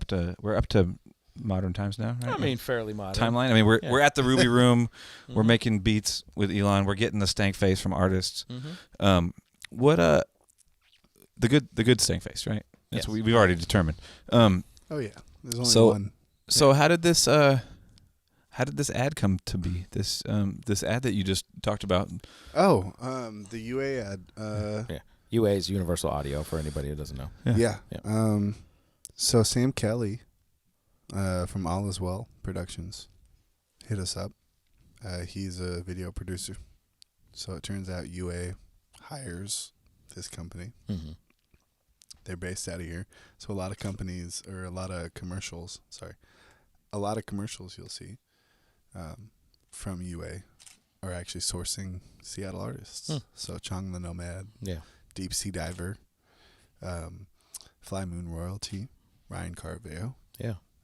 up to modern times now, right? I mean, fairly modern. Timeline. I mean, we're at the Ruby Room. We're making beats with Elan. We're getting the stank face from artists. What the good stank face, right? That's what we've already determined. Oh yeah, there's only one. So how did this ad come to be? This ad that you just talked about. Oh, the UA ad. UA is Universal Audio for anybody who doesn't know. Yeah. So Sam Kelly from All Is Well Productions hit us up. He's a video producer. So it turns out UA hires this company. Mm-hmm. They're based out of here. So a lot of companies, or a lot of commercials you'll see from UA are actually sourcing Seattle artists. So Chong the Nomad, Deep Sea Diver, Fly Moon Royalty, Ryan Carveo,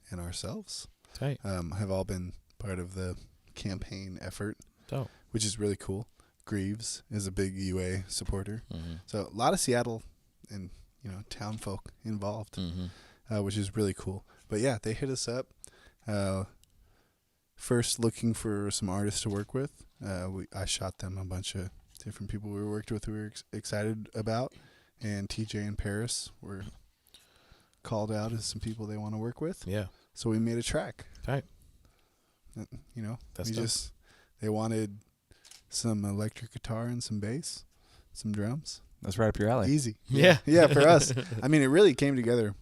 and ourselves have all been part of the campaign effort, which is really cool. Greaves is a big UA supporter. So a lot of Seattle and town folk involved, which is really cool. But yeah, they hit us up. First looking for some artists to work with. I shot them a bunch of different people we worked with, we were excited about, and TJ and Paris were called out as some people they want to work with. Yeah. So we made a track. Right. They wanted some electric guitar and some bass, some drums. That's right up your alley. Easy. Yeah. Yeah, for us. I mean, it really came together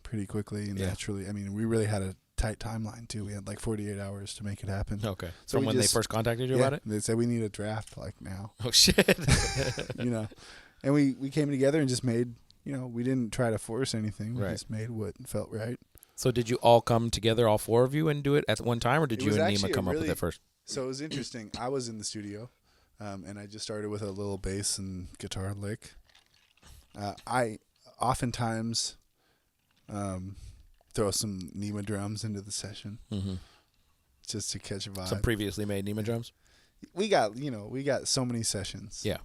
pretty quickly and naturally. I mean, we really had a tight timeline too. We had like 48 hours to make it happen. Okay. So from when they first contacted you about it? They said we need a draft like now. Oh shit. And we came together and just made, we didn't try to force anything. We just made what felt right. So did you all come together, all four of you, and do it at one time, or did you and Nima come up with it first? So it was interesting. I was in the studio, and I just started with a little bass and guitar lick. I oftentimes throw some Nima drums into the session just to catch a vibe. Some previously made Nima drums? We got so many sessions. Yeah.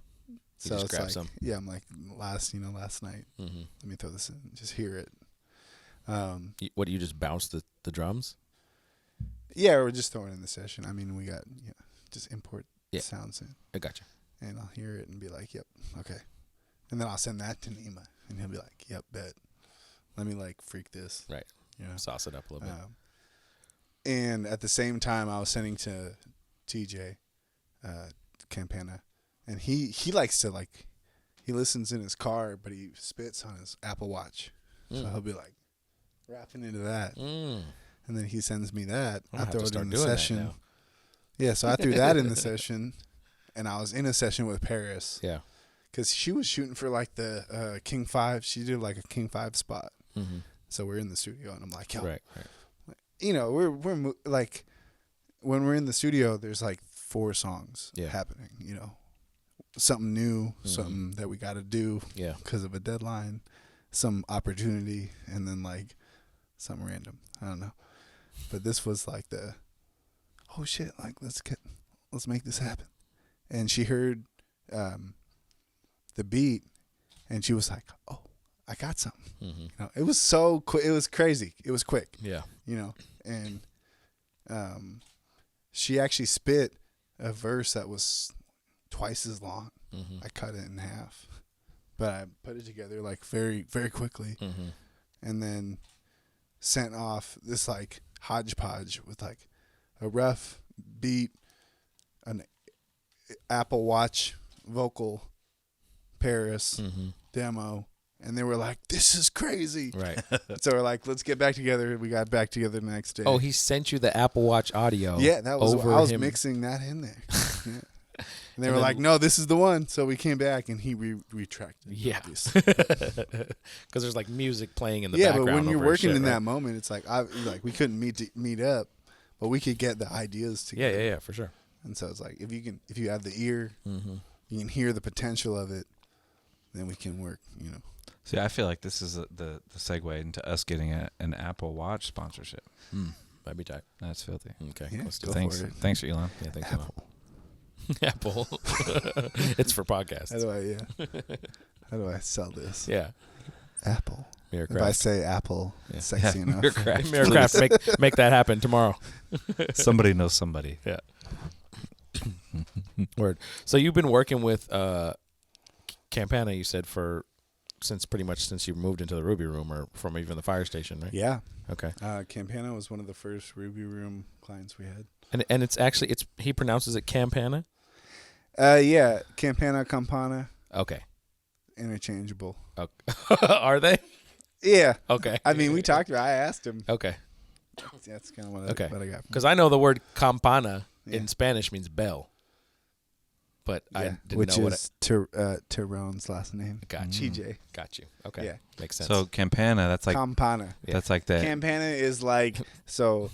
So just grab some. Yeah, I'm like, last night, let me throw this in, just hear it. What, do you just bounce the drums? Yeah, we're just throwing it in the session. I mean, we got just import sounds in. I gotcha. And I'll hear it and be like, yep, okay. And then I'll send that to Nima, and he'll be like, yep, bet. Let me like freak this. Right. Sauce it up a little bit. And at the same time, I was sending to TJ Campana, and he likes to he listens in his car, but he spits on his Apple Watch. So he'll be like rapping into that. And then he sends me that. I throw it in the session. Yeah, so I threw that in the session, and I was in a session with Paris. Yeah. Because she was shooting for like the King 5. She did like a King 5 spot. So we're in the studio, and I'm like, yo. Right. We're like, when we're in the studio, there's like 4 songs happening, Something new, something that we got to do because of a deadline, some opportunity, and then like something random. I don't know. But this was like oh shit, like let's make this happen. And she heard the beat, and she was like, oh, I got something. It was so quick. It was crazy. It was quick. Yeah. And she actually spit a verse that was twice as long. I cut it in half, but I put it together like very, very quickly, and then sent off this like hodgepodge with like a rough beat, an Apple Watch vocal, Paris demo, And they were like, "This is crazy." Right. So we're like, "Let's get back together." We got back together the next day. Oh, he sent you the Apple Watch audio. Yeah, that was over I was him. mixing that in there. Yeah. And they were like, "No, this is the one." So we came back and he retracted. Yeah. Obviously. Because there's like music playing in the background. Yeah, but when you're over working shit, in right? that moment, it's like we couldn't meet up, but we could get the ideas together. Yeah, for sure. And so it's like if you have the ear, Mm-hmm. you can hear the potential of it, then we can work. See, I feel like this is the segue into us getting an Apple Watch sponsorship. That'd be tight. That's filthy. Okay, Yeah, let's do go it. Thanks, for it. thanks, Elan. Yeah, thanks, Apple. Apple. It's for podcasts. How do I sell this? Yeah. Apple. Mirrorcraft. If I say Apple, Yeah. it's sexy enough. Mirrorcraft, make that happen tomorrow. Somebody knows somebody. Yeah. Word. So you've been working with Campana, you said, since you moved into the Ruby Room or from even the fire station, right? Yeah. Okay. Campana was one of the first Ruby Room clients we had. And it's actually he pronounces it Campana? Yeah, Campana, Campana, Okay. interchangeable. Are they? Yeah. Okay. I mean, I asked him. Okay. That's kind of what I got. Because I know the word campana Yeah. in Spanish means bell. But I didn't which know what is Tyrone's last name. Got you. TJ. Got you. Okay. Yeah. Makes sense. So Campana, that's like Campana. that's like that. Campana is like, so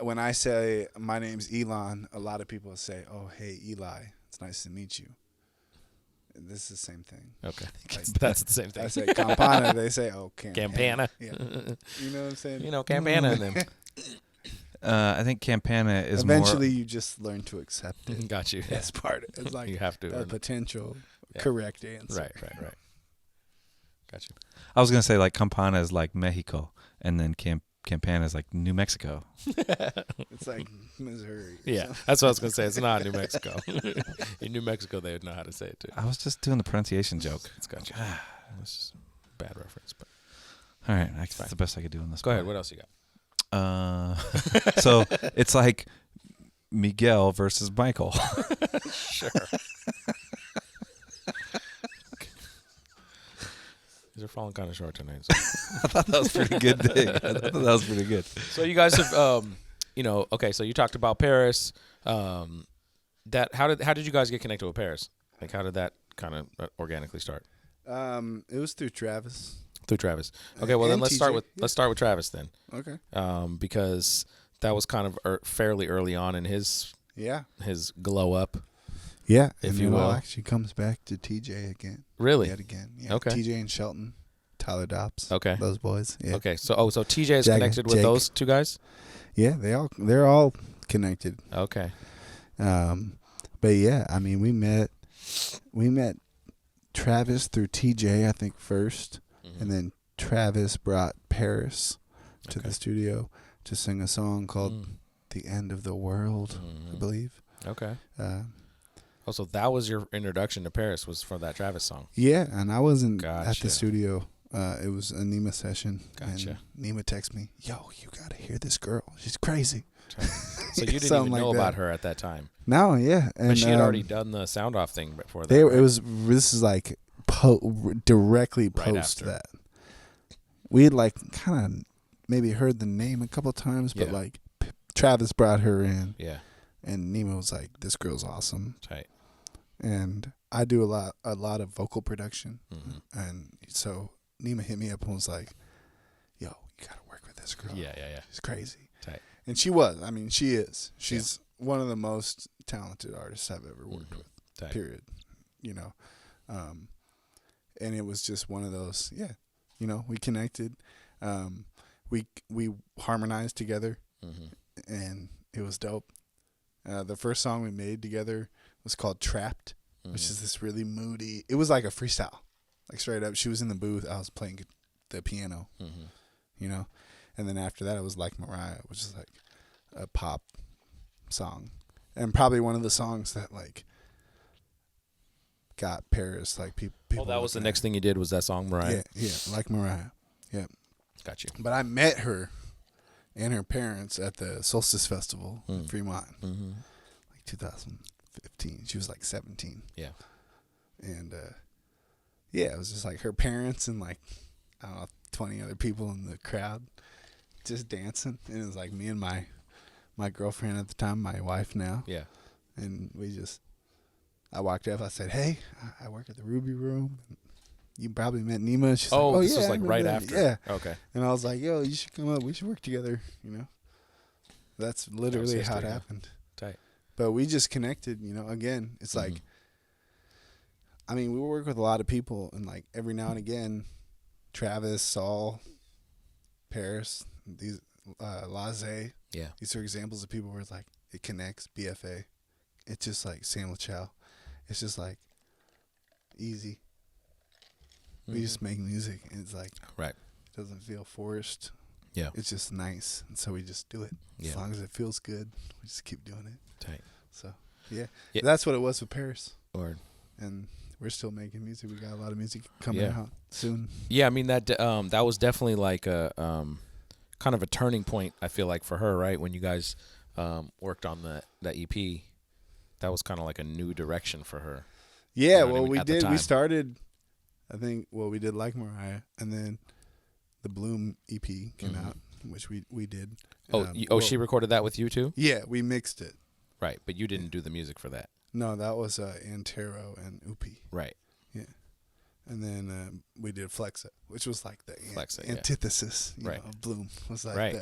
when I say my name's Elan, a lot of people say, "Oh, hey, Eli, it's nice to meet you." And this is the same thing. Okay. Like, That's the same thing. I say Campana, they say, "Oh, Campana. Yeah. You know what I'm saying? Campana and them. I think Campana is Eventually, you just learn to accept it. Got you. That's part of it. It's like You have to. a potential Yeah. correct answer. Right. Got you. I was gonna say like Campana is like Mexico, and then Campana is like New Mexico. It's like Missouri. Yeah, that's what I was going to say. It's not New Mexico. In New Mexico, they would know how to say it, too. I was just doing the pronunciation joke. It's got you. That's just a bad reference. But All right, that's the best I could do in this. go ahead. What else you got? So it's like Miguel versus Michael. Sure. These are falling kind of short tonight. So. I thought that was pretty good. So you guys have, okay. So you talked about Paris. How did you guys get connected with Paris? Like, how did that kind of organically start? It was through Travis. Through Travis. Okay. Well, then And let's TJ. start with Travis then. Okay. Because that was kind of fairly early on in his glow up. Yeah, if and you it all will. actually comes back to TJ again. Really? Yet again. Yeah. Okay. TJ and Shelton, Tyler Dobbs. Okay. Those boys. Yeah. Okay. So TJ is Jake- connected with Jake. those two guys. Yeah, they're all connected. Okay. But yeah, I mean, we met Travis through TJ, I think, first, and then Travis brought Paris to the studio to sing a song called "The End of the World," I believe. Okay. So that was your introduction to Paris, was for that Travis song. Yeah, and I wasn't at Gotcha. the studio. It was a Nima session. Gotcha. And Nima texted me, "Yo, you gotta hear this girl. She's crazy." So you didn't even Something know like about that. her at that time. No, yeah, and But she had already done the sound off thing before that. right? This is like directly Right post after. that. We had like kind of maybe heard the name a couple times, but Yeah. like Travis brought her in, Yeah. and Nima was like, "This girl's awesome." Tight. And I do a lot of vocal production, Mm-hmm. and so Nima hit me up and was like, "Yo, you gotta work with this girl. Yeah. She's crazy." Tight. And she was. I mean, she is. She's one of the most talented artists I've ever worked with. Tight. Period. And it was just one of those. Yeah, we connected. We harmonized together, and it was dope. The first song we made together was called "Trapped," which is this really moody. It was like a freestyle, like straight up. She was in the booth. I was playing the piano. And then after that, it was "Like Mariah," which is like a pop song, and probably one of the songs that like got Paris. Like people. That was the next thing you did, was that song, Mariah? Yeah, "Like Mariah." Yeah. Got you. But I met her and her parents at the Solstice Festival in Fremont, like 2015. She was like 17. Yeah. And yeah, it was just like her parents and like, I don't know, 20 other people in the crowd just dancing. And it was like me and my girlfriend at the time, my wife now. Yeah. And I walked up, I said, hey, I work at the Ruby Room. You probably met Nima. She's like, oh, this yeah, was like right that. after. Yeah. Okay. And I was like, yo, you should come up. We should work together, you know. That's literally how it happened. Tight. But we just connected, you know. Again, it's like, I mean, we work with a lot of people, and like every now and again, Travis, Saul, Paris, these Laze. Yeah. These are examples of people where it's like it connects. BFA. It's just like Sam LaChao. It's just like easy. We just make music, and it's like right. It doesn't feel forced. Yeah. It's just nice, and so we just do it. Yeah. As long as it feels good, we just keep doing it. Tight. So yeah. That's what it was with Paris. Word. And we're still making music. We got a lot of music coming out soon. Yeah, I mean that was definitely like a kind of a turning point. I feel like for her, right, when you guys worked on that EP, that was kind of like a new direction for her. Yeah, well, we did. We started. I think we did Like Mariah, and then the Bloom EP came out, which we did. She recorded that with you too? Yeah, we mixed it. Right, but you didn't do the music for that. No, that was Antero and Upi. Right. Yeah. And then we did Flexa, which was like the antithesis you know, of Bloom. It was like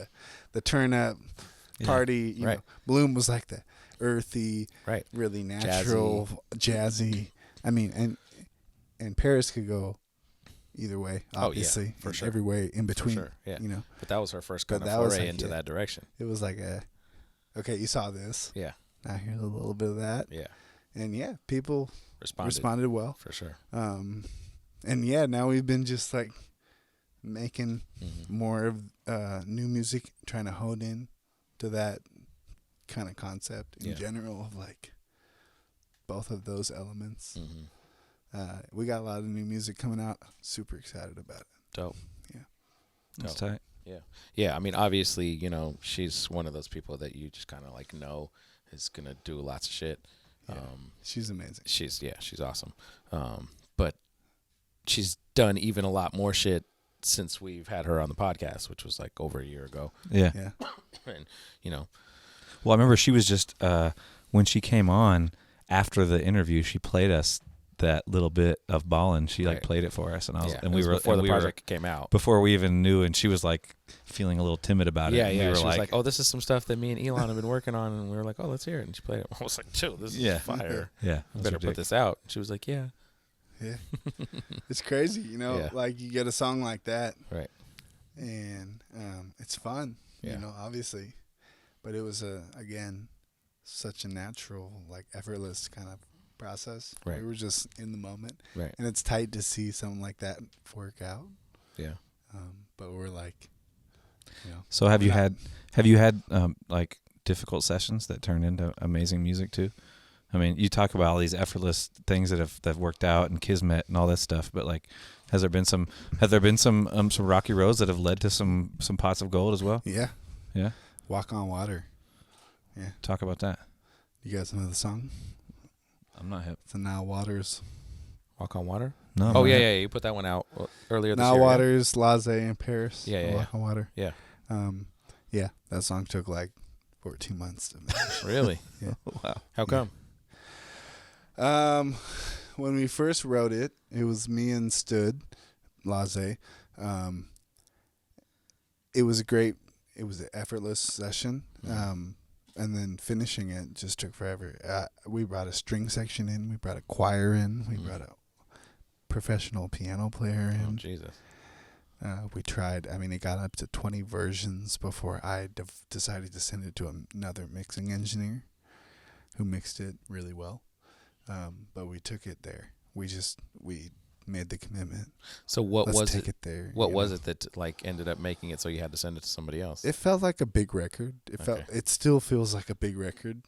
the turn up party. You know, Bloom was like the earthy, really natural, jazzy. I mean, and Paris could go either way, obviously. For sure. Every way in between. For sure, yeah. You know. But that was her first kind of foray into that direction. It was like okay, you saw this. Yeah. Now here's a little bit of that. Yeah. And people responded well. For sure. And now we've been just like making more of new music, trying to hone in to that kind of concept in general of like both of those elements. We got a lot of new music coming out. Super excited about it. Dope. Yeah. That's tight. Yeah. Yeah. I mean, obviously, you know, she's one of those people that you just kind of like know is going to do lots of shit. Yeah. She's amazing. She's awesome. But she's done even a lot more shit since we've had her on the podcast, which was like over a year ago. Yeah. Yeah. And, you know. Well, I remember she was just, when she came on after the interview, she played us that little bit of Ballin'. She like played it for us, and we were before the project came out, before we even knew, and she was like feeling a little timid about it. Yeah, and yeah. We were she was like, "Oh, this is some stuff that me and Elan have been working on," and we were like, "Oh, let's hear it." And she played it. I was like, "Dude, this is fire. Yeah, I better put this out." And she was like, "Yeah, yeah." It's crazy, you know. Like you get a song like that, right? And it's fun, you know, obviously, but it was again such a natural, like effortless kind of process. Right. We were just in the moment. Right. And it's tight to see something like that work out. Yeah. But we're like, you know. So have you had like difficult sessions that turn into amazing music too? I mean, you talk about all these effortless things that have worked out and kismet and all that stuff, but like, have there been some rocky roads that have led to some pots of gold as well? Yeah. Yeah. Walk on Water. Yeah. Talk about that. You guys know the song? I'm not hip. It's the Now Waters. Walk on Water? No. Oh, yeah. You put that one out earlier this year. Now Waters, Laze, and Paris. Yeah. Walk on Water. Yeah. Yeah, that song took like 14 months to make. Really? Yeah. Wow. How come? When we first wrote it, it was me and Stud, Laze. It was an effortless session. And then finishing it just took forever. We brought a string section in. We brought a choir in. We brought a professional piano player in. Oh, Jesus. We tried. I mean, it got up to 20 versions before I decided to send it to another mixing engineer who mixed it really well. But we took it there. We made the commitment. So what Let's was take it there? What was it that like ended up making it so you had to send it to somebody else? It felt like a big record. It still feels like a big record.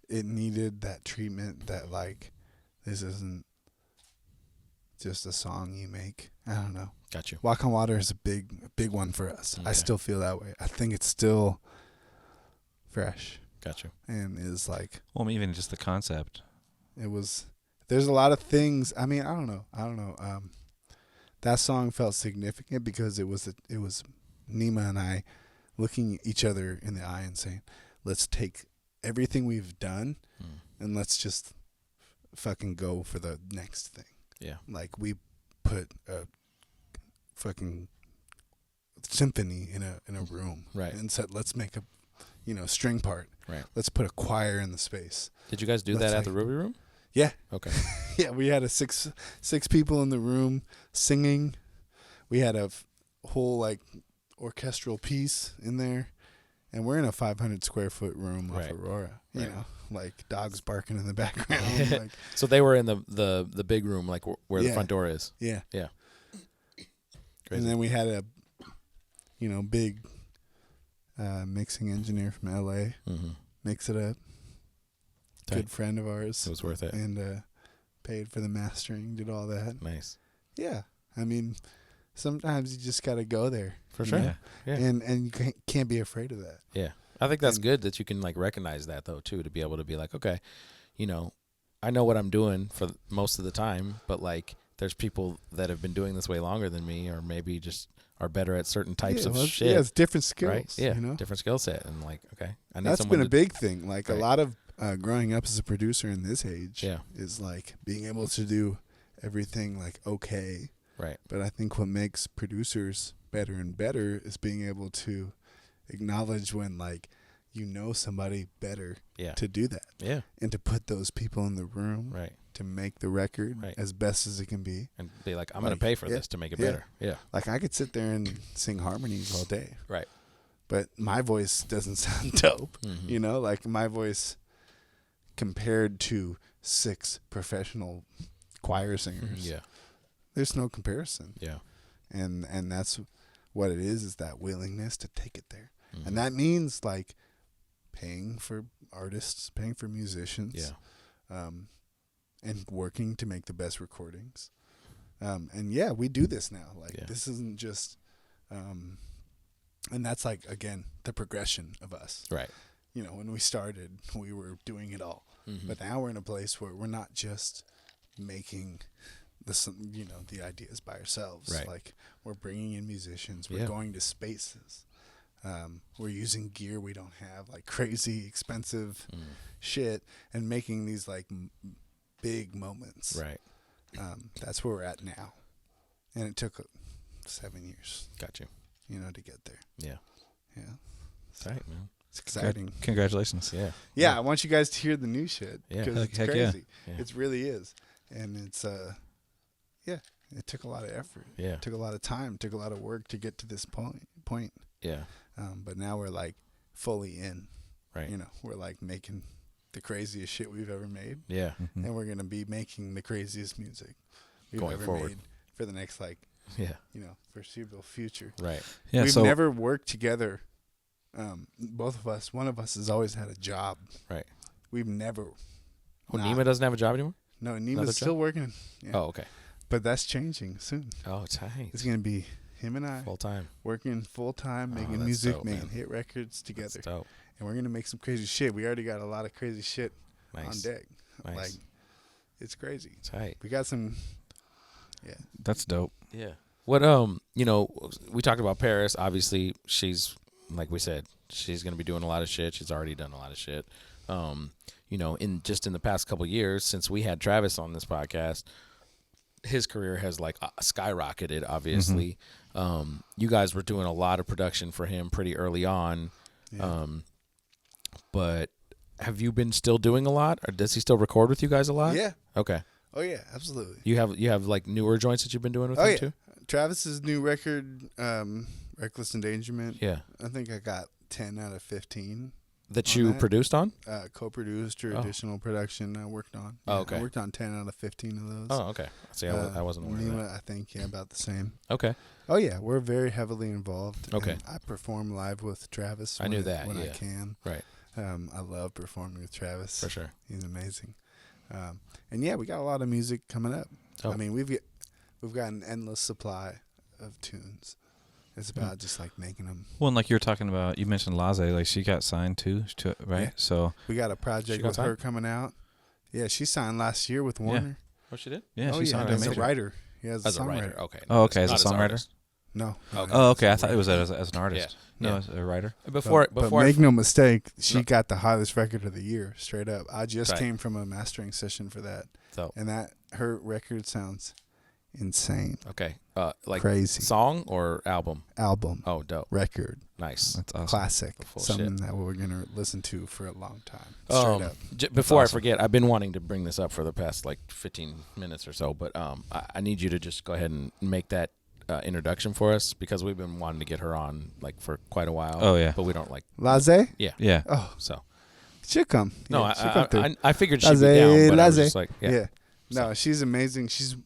It needed that treatment that like this isn't just a song you make. I don't know. Got you. Walk on Water is a big one for us. Okay. I still feel that way. I think it's still fresh. Got you. And is like, well, even just the concept. It was there's a lot of things. I mean, I don't know. That song felt significant because it was Nima and I looking each other in the eye and saying, let's take everything we've done and let's just fucking go for the next thing. Yeah. Like we put a fucking symphony in a room. Right. And said, let's make a, string part. Right. Let's put a choir in the space. Did you guys do that at the Ruby Room? Yeah. Okay. Yeah, we had six people in the room singing. We had a whole like orchestral piece in there, and we're in a 500 square foot room off Aurora. You know, like dogs barking in the background. Like, so they were in the big room, like where the front door is. Yeah. Yeah. Crazy. And then we had a, big mixing engineer from LA mix it up. Good friend of ours. It was worth it. And paid for the mastering, did all that. Nice. Yeah. I mean, sometimes you just got to go there. For sure. Yeah. And you can't be afraid of that. Yeah. I think that's good that you can like recognize that though too, to be able to be like, okay, I know what I'm doing for most of the time, but like there's people that have been doing this way longer than me, or maybe just are better at certain types of shit. Yeah, it's different skills. Right? Yeah. Different skill set. And like, okay. I need that's been a big thing. Like a lot of growing up as a producer in this age is like being able to do everything like okay. Right. But I think what makes producers better and better is being able to acknowledge when like somebody better to do that. Yeah. And to put those people in the room to make the record as best as it can be. And be like, I'm going to pay for this to make it better. Yeah. Like I could sit there and sing harmonies all day. Right. But my voice doesn't sound dope. Like my voice compared to 6 professional choir singers. Yeah. There's no comparison. Yeah. And that's what it is that willingness to take it there. And that means like paying for artists, paying for musicians, and working to make the best recordings. And we do this now. Like this isn't just, and that's like, again, the progression of us. Right. When we started, we were doing it all. But now we're in a place where we're not just making the ideas by ourselves. Right. Like we're bringing in musicians. We're going to spaces. We're using gear we don't have, like crazy expensive shit, and making these like big moments. Right. That's where we're at now, and it took 7 years. Got you. To get there. Yeah. Yeah. So, right, man. It's exciting. Congratulations. Yeah. Yeah. I want you guys to hear the new shit because it's crazy. Yeah. It really is, and it's it took a lot of effort. Yeah. It took a lot of time. It took a lot of work to get to this point. Yeah. But now we're like fully in. Right. We're like making the craziest shit we've ever made. Yeah. And we're gonna be making the craziest music we've going ever forward made for the next foreseeable future. Right. Yeah. We've never worked together. Both of us. One of us has always had a job. Right. We've never. Nima doesn't have a job anymore? No, Nima's still working. Yeah. Oh, okay. But that's changing soon. Oh, tight. It's gonna be him and I full time, working full time, making music, making hit records together. That's dope. And we're gonna make some crazy shit. We already got a lot of crazy shit on deck. Nice. Like, it's crazy. Tight. We got some. Yeah. That's dope. Yeah. What we talked about Paris. Obviously, she's like we said, she's gonna be doing a lot of shit. She's already done a lot of shit. In the past couple of years since we had Travis on this podcast, his career has like skyrocketed. Obviously, you guys were doing a lot of production for him pretty early on. Yeah. But have you been still doing a lot, or does he still record with you guys a lot? Yeah. Okay. Oh yeah, absolutely. You have like newer joints that you've been doing with him too? Travis's new record, Reckless Endangerment. Yeah. I think I got 10 out of 15. That you produced on? Co-produced or additional production I worked on. Oh, okay. I worked on 10 out of 15 of those. Oh, okay. See, I wasn't aware of that. I think, about the same. Okay. Oh, yeah. We're very heavily involved. Okay. I perform live with Travis I knew that, when I can. Right. I love performing with Travis. For sure. He's amazing. And, we got a lot of music coming up. Oh. I mean, we've got an endless supply of tunes. It's about just like making them. Well, and like you were talking about, you mentioned Laze, like she got signed too, right? Yeah. So we got a project with her coming out. Yeah, she signed last year with Warner. Oh, she did? Yeah, Oh, she yeah, signed as a major. writer. Yeah, as a songwriter. writer. Okay. Oh, okay, as Not a songwriter? artist. No. Okay. Oh, okay. I thought it was as an artist. Yeah. No, Yeah. as a writer. Before But I make no mistake, she got the hottest record of the year, straight up. I just Right. came from a mastering session for that. So, And her record sounds insane. okay. Like Crazy. song or album? Album. Oh, dope. Record. Nice. That's awesome. Classic. Full Something shit. that we're going to listen to for a long time. Straight up. Before awesome. I forget, I've been wanting to bring this up for the past 15 minutes or so, but I need you to just go ahead and make that introduction for us because we've been wanting to get her on for quite a while. Oh, yeah. But we don't Laze? Yeah. Yeah. Oh, So she'll come. no, Yeah, she'll come through. I figured she'd be down, but I was just like, Yeah. No, she's amazing. She's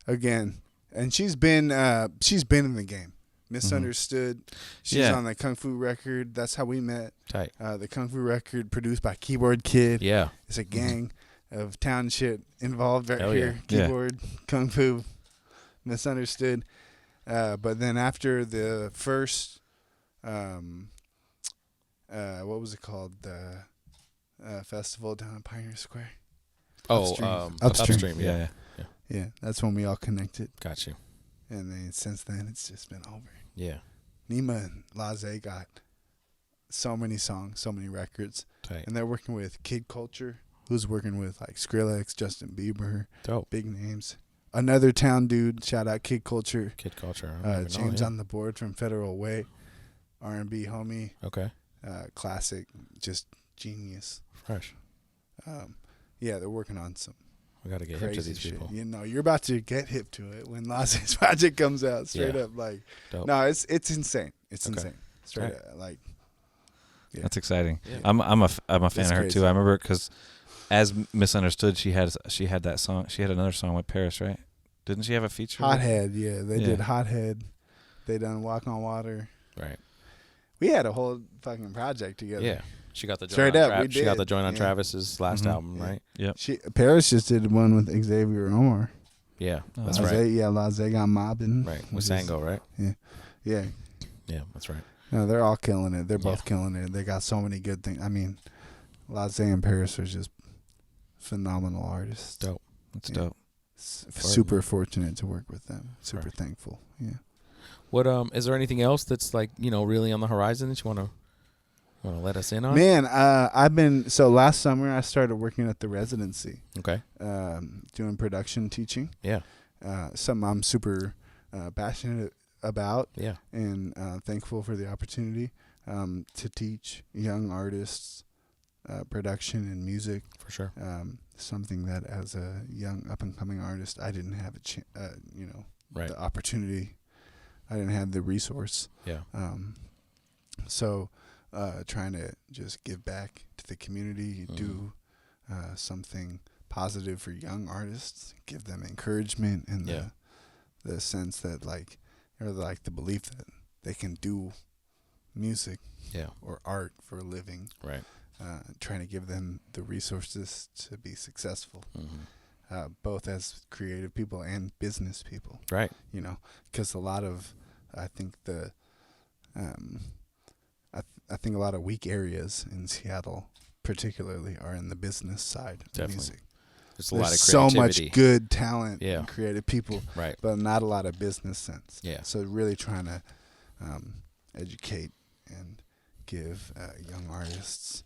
again, and she's been in the game. Misunderstood. She's on the Kung Fu record. That's how we met. Tight. The Kung Fu record produced by Keyboard Kid. Yeah. It's a gang of town shit involved right Hell here. yeah. Keyboard, Kung Fu, Misunderstood. But then after the first, what was it called? The festival down in Pioneer Square. Oh, Upstream. Yeah. Yeah, that's when we all connected. Got you. And then since then, it's just been over. Yeah. Nima and Laze got so many songs, so many records. Tight. And they're working with Kid Culture, who's working with like Skrillex, Justin Bieber, Dope. big names. Another town dude, shout out Kid Culture. Kid Culture. I don't even know, James yeah. on the board from Federal Way, R&B homie, Okay. classic, just genius. Fresh. Yeah, they're working on some We got to get hip crazy to these shit. people. You know, you're about to get hip to it when Laze's project comes out. Straight Yeah. up, like, Dope. no, it's insane. It's Okay. insane. Straight Right. up, like, yeah. That's exciting. Yeah. I'm a fan That's of her crazy. too. I remember because as Misunderstood, she had that song. She had another song with Paris, right? Didn't she have a feature? Hothead, yeah, they Yeah. did Hothead. They done Walk on Water. Right. We had a whole fucking project together. Yeah. She got the joint Straight on up, we She got did. the joint on Yeah. Travis's last Mhm. album, Yeah. right? Yep. Paris just did one with Xavier Omar. Yeah. Oh, That's Laze, right. Yeah, Laze got mobbing. Right. With which is- Sango, right? Yeah. Yeah, that's right. No, they're all killing it. They're both Yeah. killing it. They got so many good things. I mean, Laze and Paris are just phenomenal artists. Dope. That's Yeah. dope. Super fortunate to work with them. Super thankful. Yeah. What is there anything else that's really on the horizon that you want to let us in on? Man, last summer I started working at the residency, Okay. doing production teaching. Yeah. Something I'm super passionate about. Yeah. And thankful for the opportunity to teach young artists production and music. For sure. Something that as a young up and coming artist I didn't have Right. the opportunity. I didn't have the resource. Yeah. So trying to just give back to the community, do something positive for young artists, give them encouragement and the sense that the belief that they can do music or art for a living. Right. Trying to give them the resources to be successful, both as creative people and business people. Right. Because a lot of, I think I think a lot of weak areas in Seattle, particularly, are in the business side of music. There's a lot of There's so creativity. much good talent and creative people, Right. but not a lot of business sense. Yeah. So really trying to educate and give young artists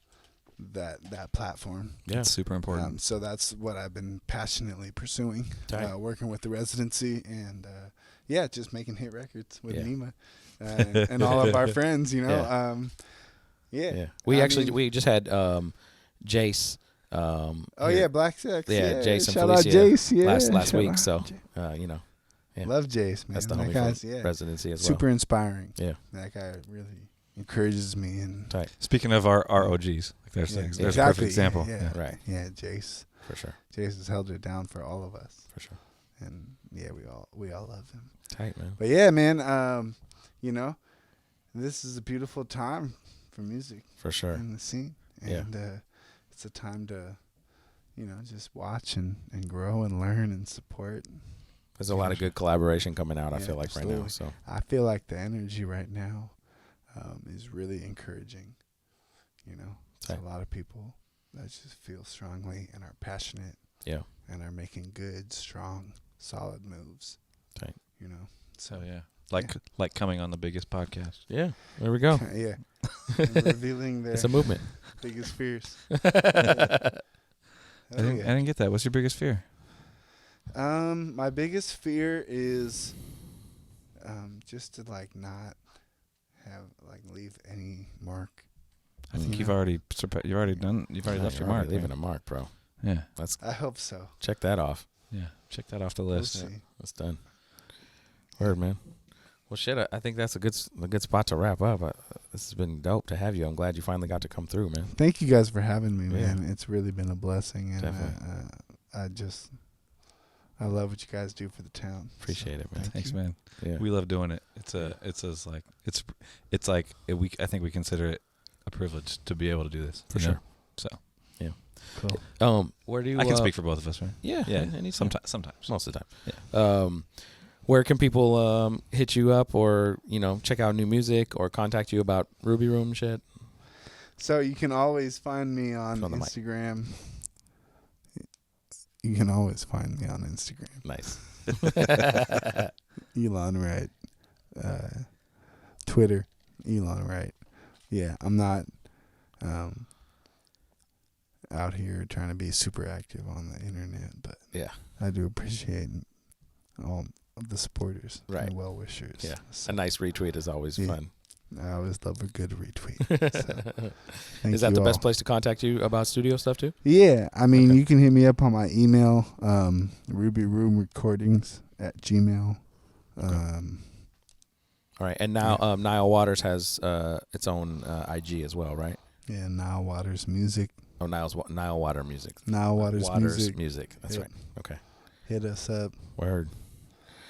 that platform. Yeah. It's super important. So that's what I've been passionately pursuing, working with the residency and just making hit records with Nima and all of our friends. We just had Jace. Black Sex. Jace and shout out Felicia Jace. Yeah, last shout week. out So Jace. yeah. Love Jace, man. That's the that homie guy's from residency as well. super inspiring. Yeah. That guy really encourages me and Tight. Speaking of our OGs, there's a perfect example. Yeah. Right. Yeah, Jace. For sure. Jace has held it down for all of us. For sure. And we all love him. Tight, man. But yeah, man, this is a beautiful time for music. For sure. In the scene. And it's a time to, just watch and grow and learn and support. There's a lot of good collaboration coming out, I feel like, absolutely. right now. So I feel like the energy right now is really encouraging. There's a lot of people that just feel strongly and are passionate. Yeah. And are making good, strong, solid moves. Okay. You know. So yeah. Like coming on the biggest podcast. Yeah. There we go. Yeah. And revealing their It's a movement. biggest fears. I didn't get that. What's your biggest fear? My biggest fear is just to like not have like leave any mark. I think you've already left your mark. Leaving a mark, bro. Yeah. I hope so. Check that off. Yeah. Check that off the list. We'll see. That's done. Word, man. Well, shit, I think that's a good spot to wrap up. This has been dope to have you. I'm glad you finally got to come through, man. Thank you guys for having me, man. It's really been a blessing, and I love what you guys do for the town. Appreciate it, man. Thanks, man. Yeah. We love doing it. I think we consider it a privilege to be able to do this. For sure. So. Yeah. Cool. Where do you? I can speak for both of us, right? Yeah. Yeah. Sometimes. Most of the time. Yeah. Where can people hit you up, or check out new music, or contact you about Ruby Room shit? So you can always find me on Instagram. You can always find me on Instagram. Nice. Elan Wright. Twitter, Elan Wright. Yeah, I'm not out here trying to be super active on the internet, but yeah, I do appreciate all of the supporters and well-wishers. Yeah, so, a nice retweet is always fun. I always love a good retweet. So, is that the best place to contact you about studio stuff too? Yeah, I mean, you can hit me up on my email, rubyroomrecordings@gmail.com. All right, and now Nile Waters has its own IG as well, right? Yeah, Nile Waters Music. Oh, Nile Water Music. Nile Waters Music. That's right. Okay. Hit us up. Word.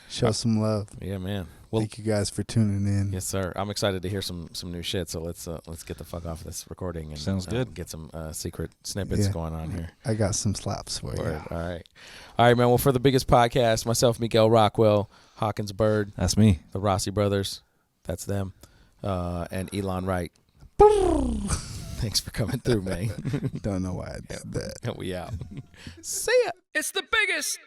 Show some love. Yeah, man. Well, thank you guys for tuning in. Yes, sir. I'm excited to hear some new shit. So let's get the fuck off this recording and sounds good. Get some secret snippets going on here. I got some slaps for you. All right, man. Well, for the biggest podcast, myself, Miguel Rockwell, Hawkins Bird. That's me. The Rossi brothers. That's them. And Elan Wright. Thanks for coming through, man. Don't know why I did that. We out. See ya. It's the biggest.